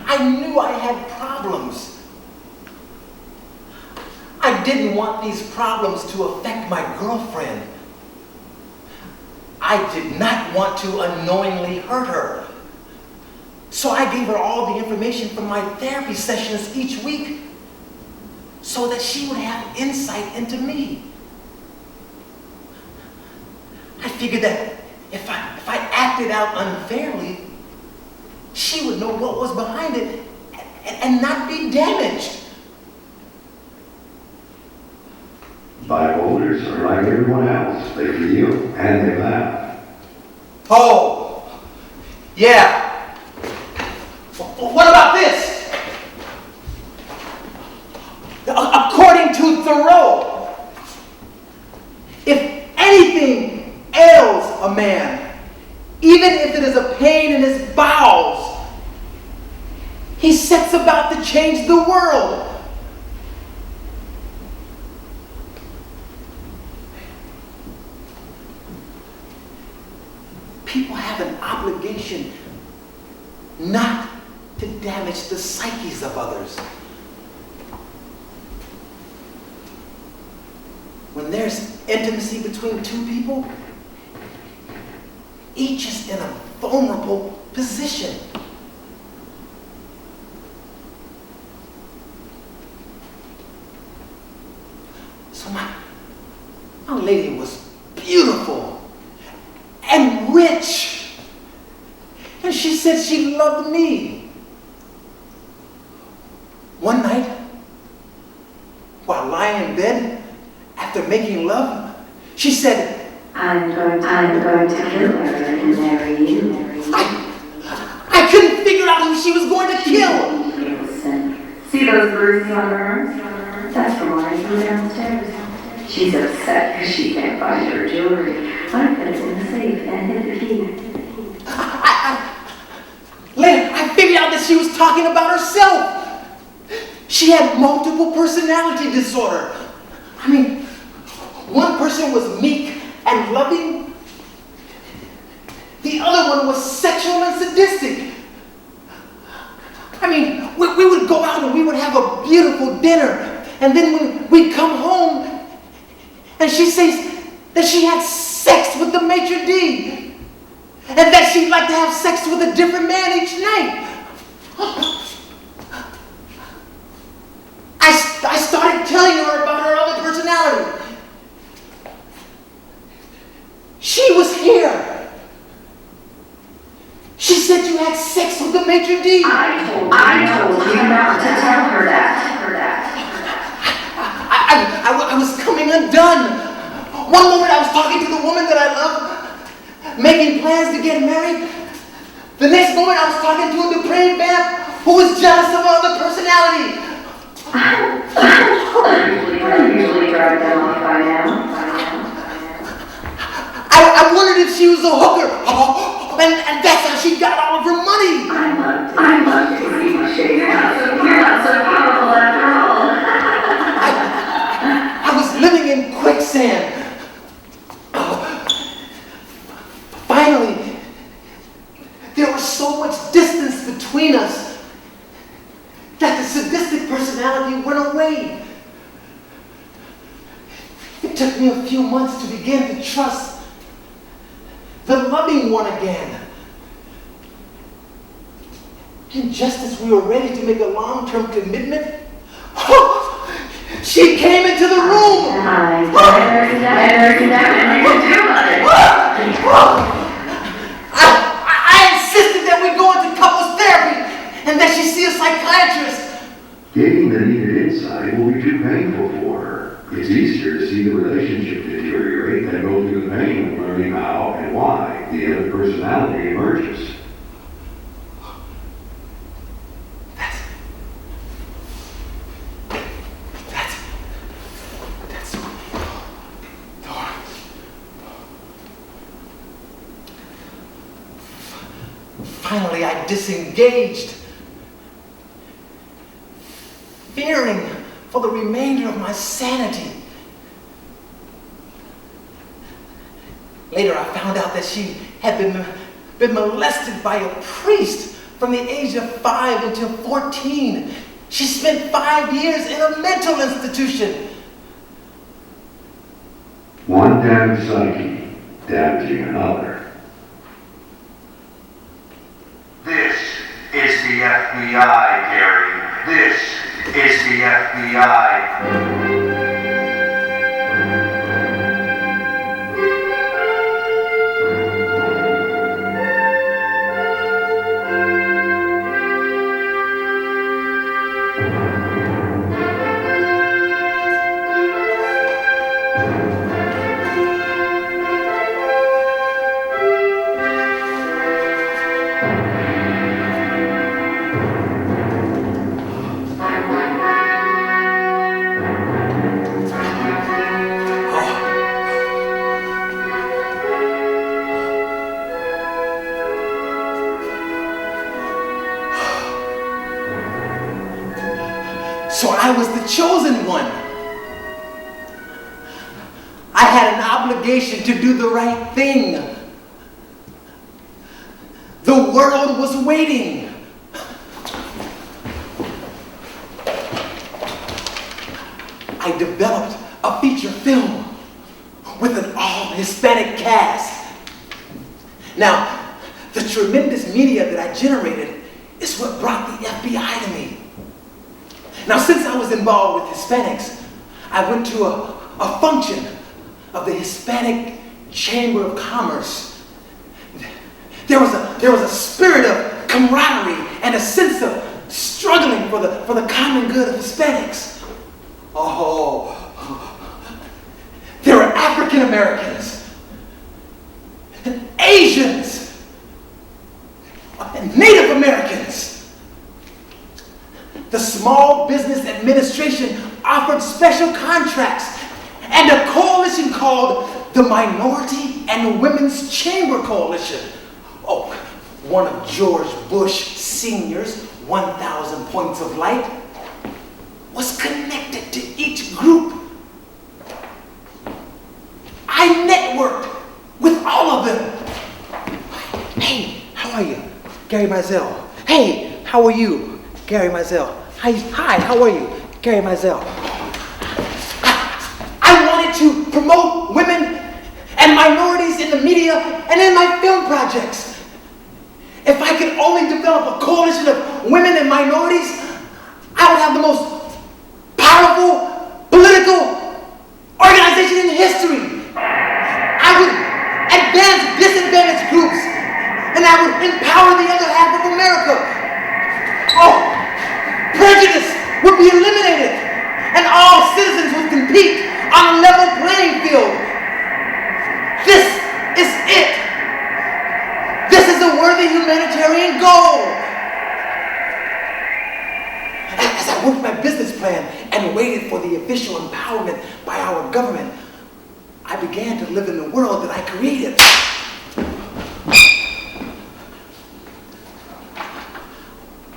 I knew I had problems. I didn't want these problems to affect my girlfriend. I did not want to unknowingly hurt her. So I gave her all the information from my therapy sessions each week so that she would have insight into me. I figured that if I acted out unfairly, she would know what was behind it and not be damaged. Bipolars are like everyone else. They feel and they laugh. Oh, yeah. What about this? According to Thoreau, if anything ails a man, even if it is a pain in his bowels, he sets about to change the world. People have an obligation not to damage the psyches of others. When there's intimacy between two people, each is in a vulnerable position. So my lady was beautiful and rich. And she said she loved me. One night, while lying in bed after making love, she said, I'm going to kill her and marry you. I couldn't figure out who she was going to kill. Listen, see those bruises on her arms? That's from when I threw downstairs. She's upset because she can't find her jewelry. I put it in the safe and hid the key. Later, I figured out that she was talking about herself. She had multiple personality disorder. I mean, one person was meek and loving. The other one was sexual and sadistic. I mean, we would go out and we would have a beautiful dinner. And then when we'd come home, and she says that she had sex with the maitre d', and that she'd like to have sex with a different man each night. maitre d'. I told you not to tell her that. I was coming undone. One moment I was talking to the woman that I love, making plans to get married. The next moment I was talking to a depraved vamp who was jealous of my other personality. I usually drive them off by now. I wondered if she was a hooker, and that's how she got all of her money. I'm not to see you shake out. You're not so powerful after all. I was living in quicksand. Finally, there was so much distance between us that the sadistic personality went away. It took me a few months to begin to trust the loving one again. And just as we were ready to make a long-term commitment, she came into the room. I never can do I insisted that we go into couples therapy and that she see a psychiatrist. Getting the needed insight will be too painful for her. It's easier to see the relationship deteriorate than go through the pain of learning how and why the other personality emerges. Finally, I disengaged, fearing for the remainder of my sanity. Later, I found out that she had been molested by a priest from the age of 5 until 14. She spent 5 years in a mental institution. One damaged psyche, damaging another. This is the FBI, Gary. This is the FBI. So I was the chosen one. I had an obligation to do the right thing. The world was waiting. I developed a feature film with an all-Hispanic cast. Now, the tremendous media that I generated is what brought the FBI to me. Now, since I was involved with Hispanics, I went to a function of the Hispanic Chamber of Commerce. There was a spirit of camaraderie and a sense of struggling for the common good of Hispanics. Oh, there were African Americans, and Asians, and Native Americans. The Small Business Administration offered special contracts and a coalition called the Minority and Women's Chamber Coalition. Oh, one of George Bush Sr.'s 1,000 points of light was connected to each group. I networked with all of them. Hey, how are you? Gary Mizell. Hey, how are you? Gary Mizell. Hi, how are you? Gary Mizell. I wanted to promote women and minorities in the media and in my film projects. If I could only develop a coalition of women and minorities, I would have the most powerful political organization in history. I would advance disadvantaged groups, and I would empower the other half of America. Prejudice would be eliminated, and all citizens would compete on a level playing field. This is it. This is a worthy humanitarian goal. As I worked my business plan and waited for the official empowerment by our government, I began to live in the world that I created.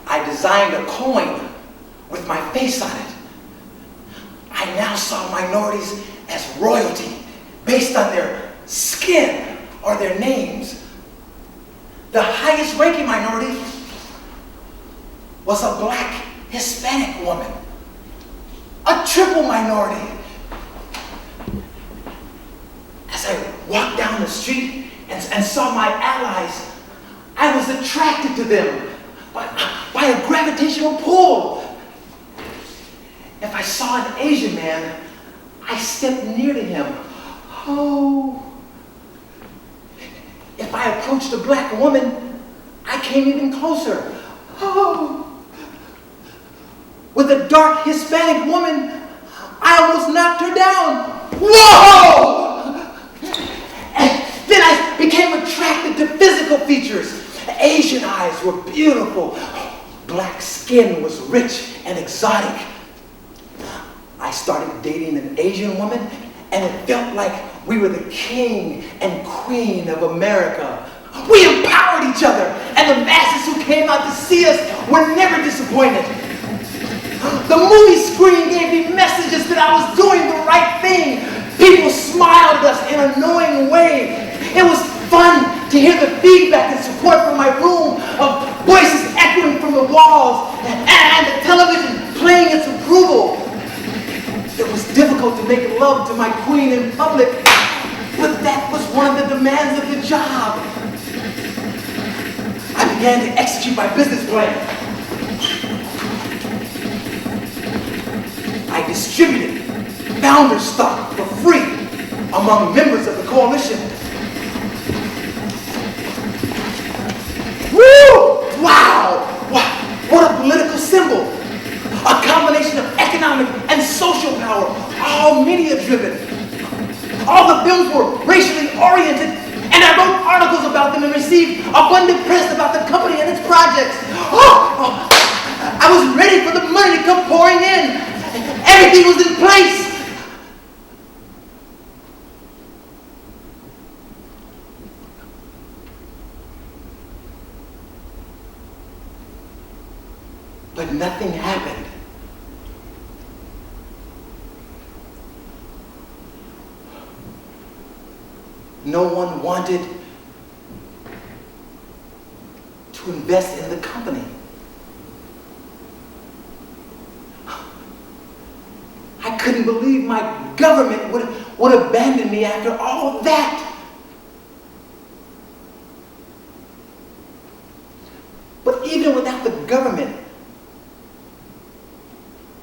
I designed a coin with my face on it. I now saw minorities as royalty based on their skin or their names. The highest ranking minority was a black Hispanic woman, a triple minority. As I walked down the street and saw my allies, I was attracted to them by a gravitational pull. If I saw an Asian man, I stepped near to him. Oh. If I approached a black woman, I came even closer. Oh. With a dark Hispanic woman, I almost knocked her down. Whoa! And then I became attracted to physical features. Asian eyes were beautiful. Black skin was rich and exotic. I started dating an Asian woman, and it felt like we were the king and queen of America. We empowered each other, and the masses who came out to see us were never disappointed. The movie screen gave me messages that I was doing the right thing. People smiled at us in a knowing way. It was fun to hear the feedback and support from my room, of voices echoing from the walls, and the television playing its approval. It was difficult to make love to my queen in public, but that was one of the demands of the job. I began to execute my business plan. I distributed founder stock for free among members of the coalition. Woo! Wow! What a political symbol! A combination of economic and social power, all media-driven. All the films were racially oriented, and I wrote articles about them and received abundant press about the company and its projects. I was ready for the money to come pouring in. Everything was in place. But nothing happened. No one wanted to invest in the company. I couldn't believe my government would abandon me after all of that. But even without the government,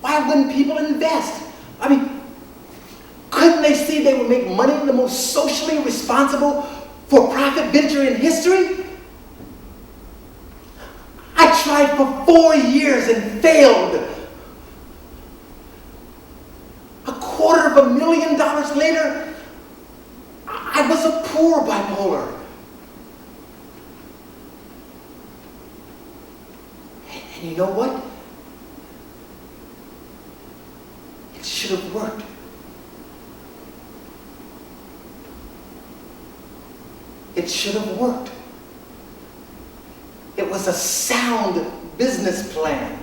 why wouldn't people invest? I mean, couldn't they see they would make money in the most socially responsible for-profit venture in history? I tried for 4 years and failed. $250,000 later, I was a poor bipolar. And you know what? It should have worked. It should have worked. It was a sound business plan.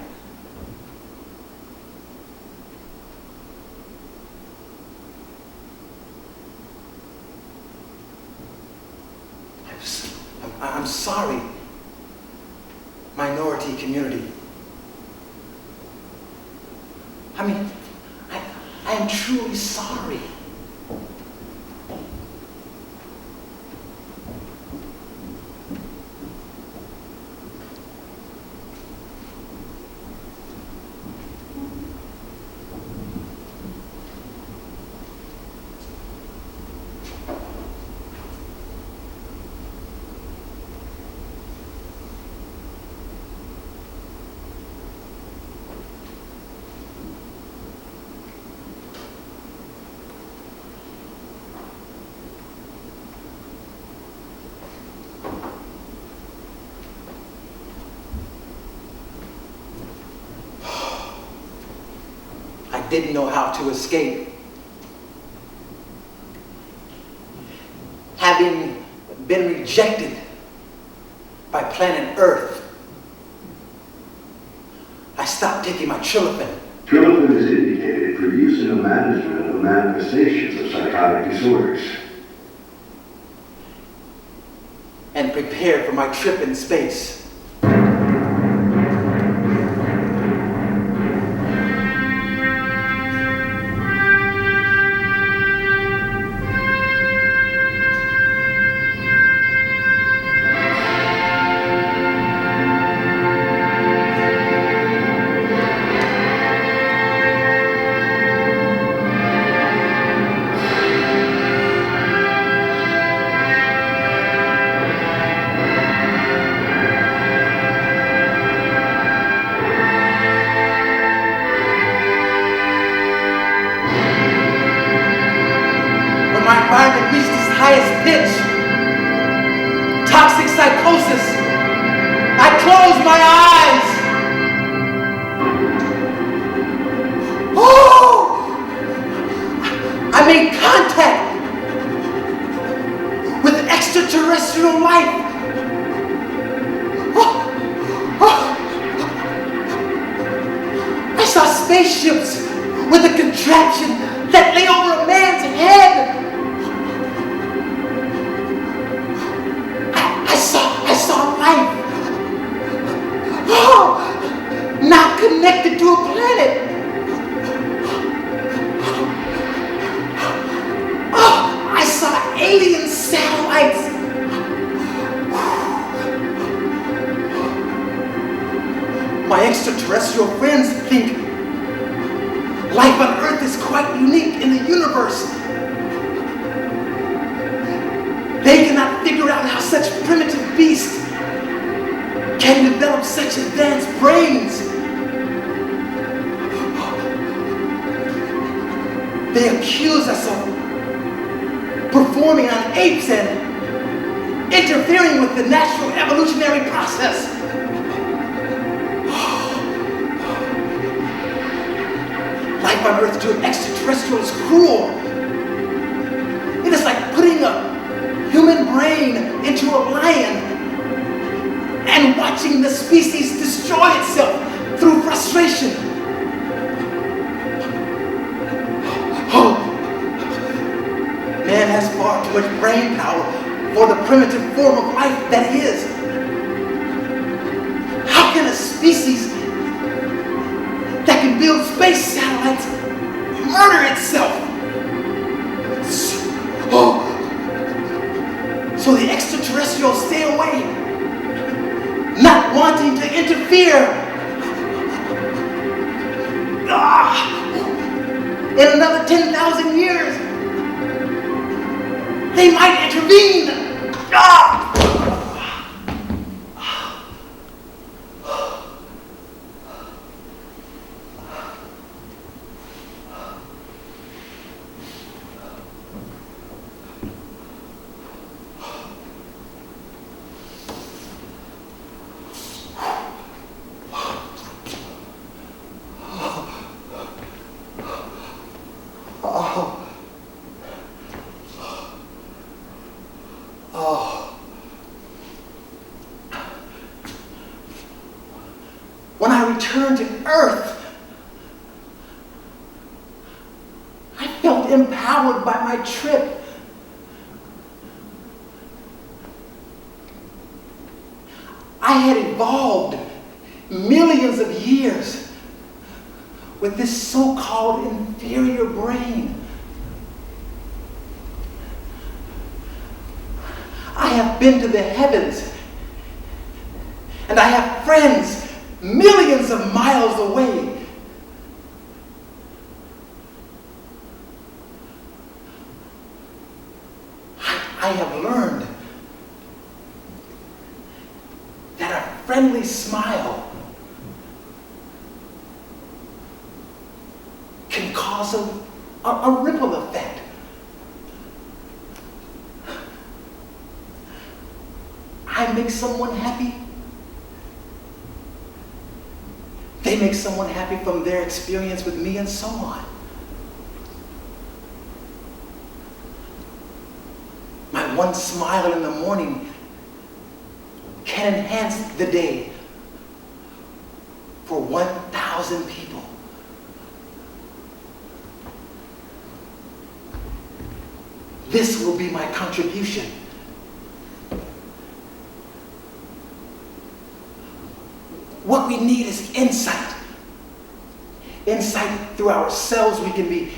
I'm sorry, minority community. I mean, I am truly sorry. didn't know how to escape. Having been rejected by planet Earth, I stopped taking my Triliphen. Triliphen is indicated for use in the management of the manifestations of psychotic disorders. And prepared for my trip in space. Environment reached its highest pitch. Toxic psychosis. I closed my eyes. Oh! I made contact with extraterrestrial life. I saw spaceships with a contraption that lay over a man's head. I saw life. Not connected to a planet. I saw alien satellites. My extraterrestrial friends think life on Earth is quite unique in the universe. They cannot figure out how such primitive beasts can develop such advanced brains. They accuse us of performing on apes and interfering with the natural evolutionary process. Life on Earth to an extraterrestrial is cruel. It is like putting a human brain into a lion and watching the species destroy itself through frustration. Man has far too much brain power for the primitive form of life that he is. How can a species that can build space satellites murder itself? So the extraterrestrials stay away, not wanting to interfere. In another 10,000 years, they might intervene. When I returned to Earth, I felt empowered by my trip. I had evolved millions of years with this so-called inferior brain. I have been to the heavens, and I have friends millions of miles away. I have learned that a friendly smile can cause a ripple effect. I make someone happy, they make someone happy from their experience with me, and so on. My one smile in the morning can enhance the day for 1,000 people. This will be my contribution. What we need is insight. Insight through ourselves, we can be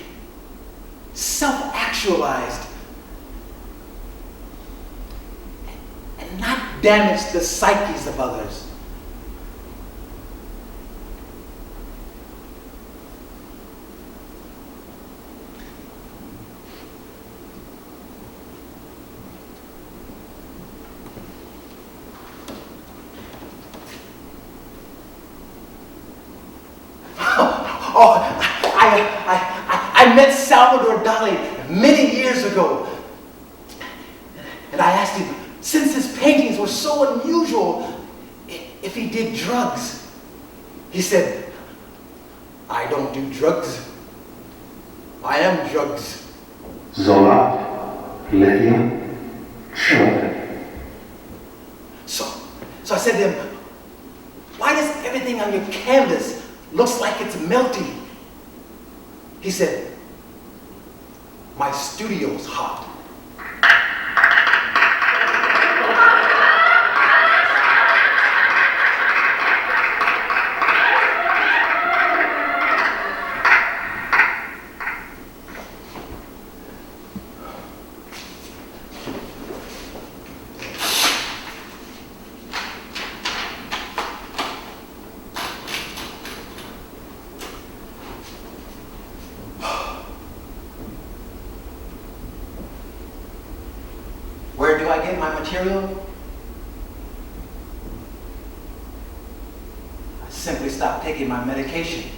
self-actualized and not damage the psyches of others. Oh, I met Salvador Dali many years ago. And I asked him, since his paintings were so unusual, if he did drugs. He said, I don't do drugs. I am drugs. Zola, lithium, chocolate. So I said to him, why does everything on your canvas looks like it's melting? He said, my studio's hot. Where do I get my material? I simply stopped taking my medication.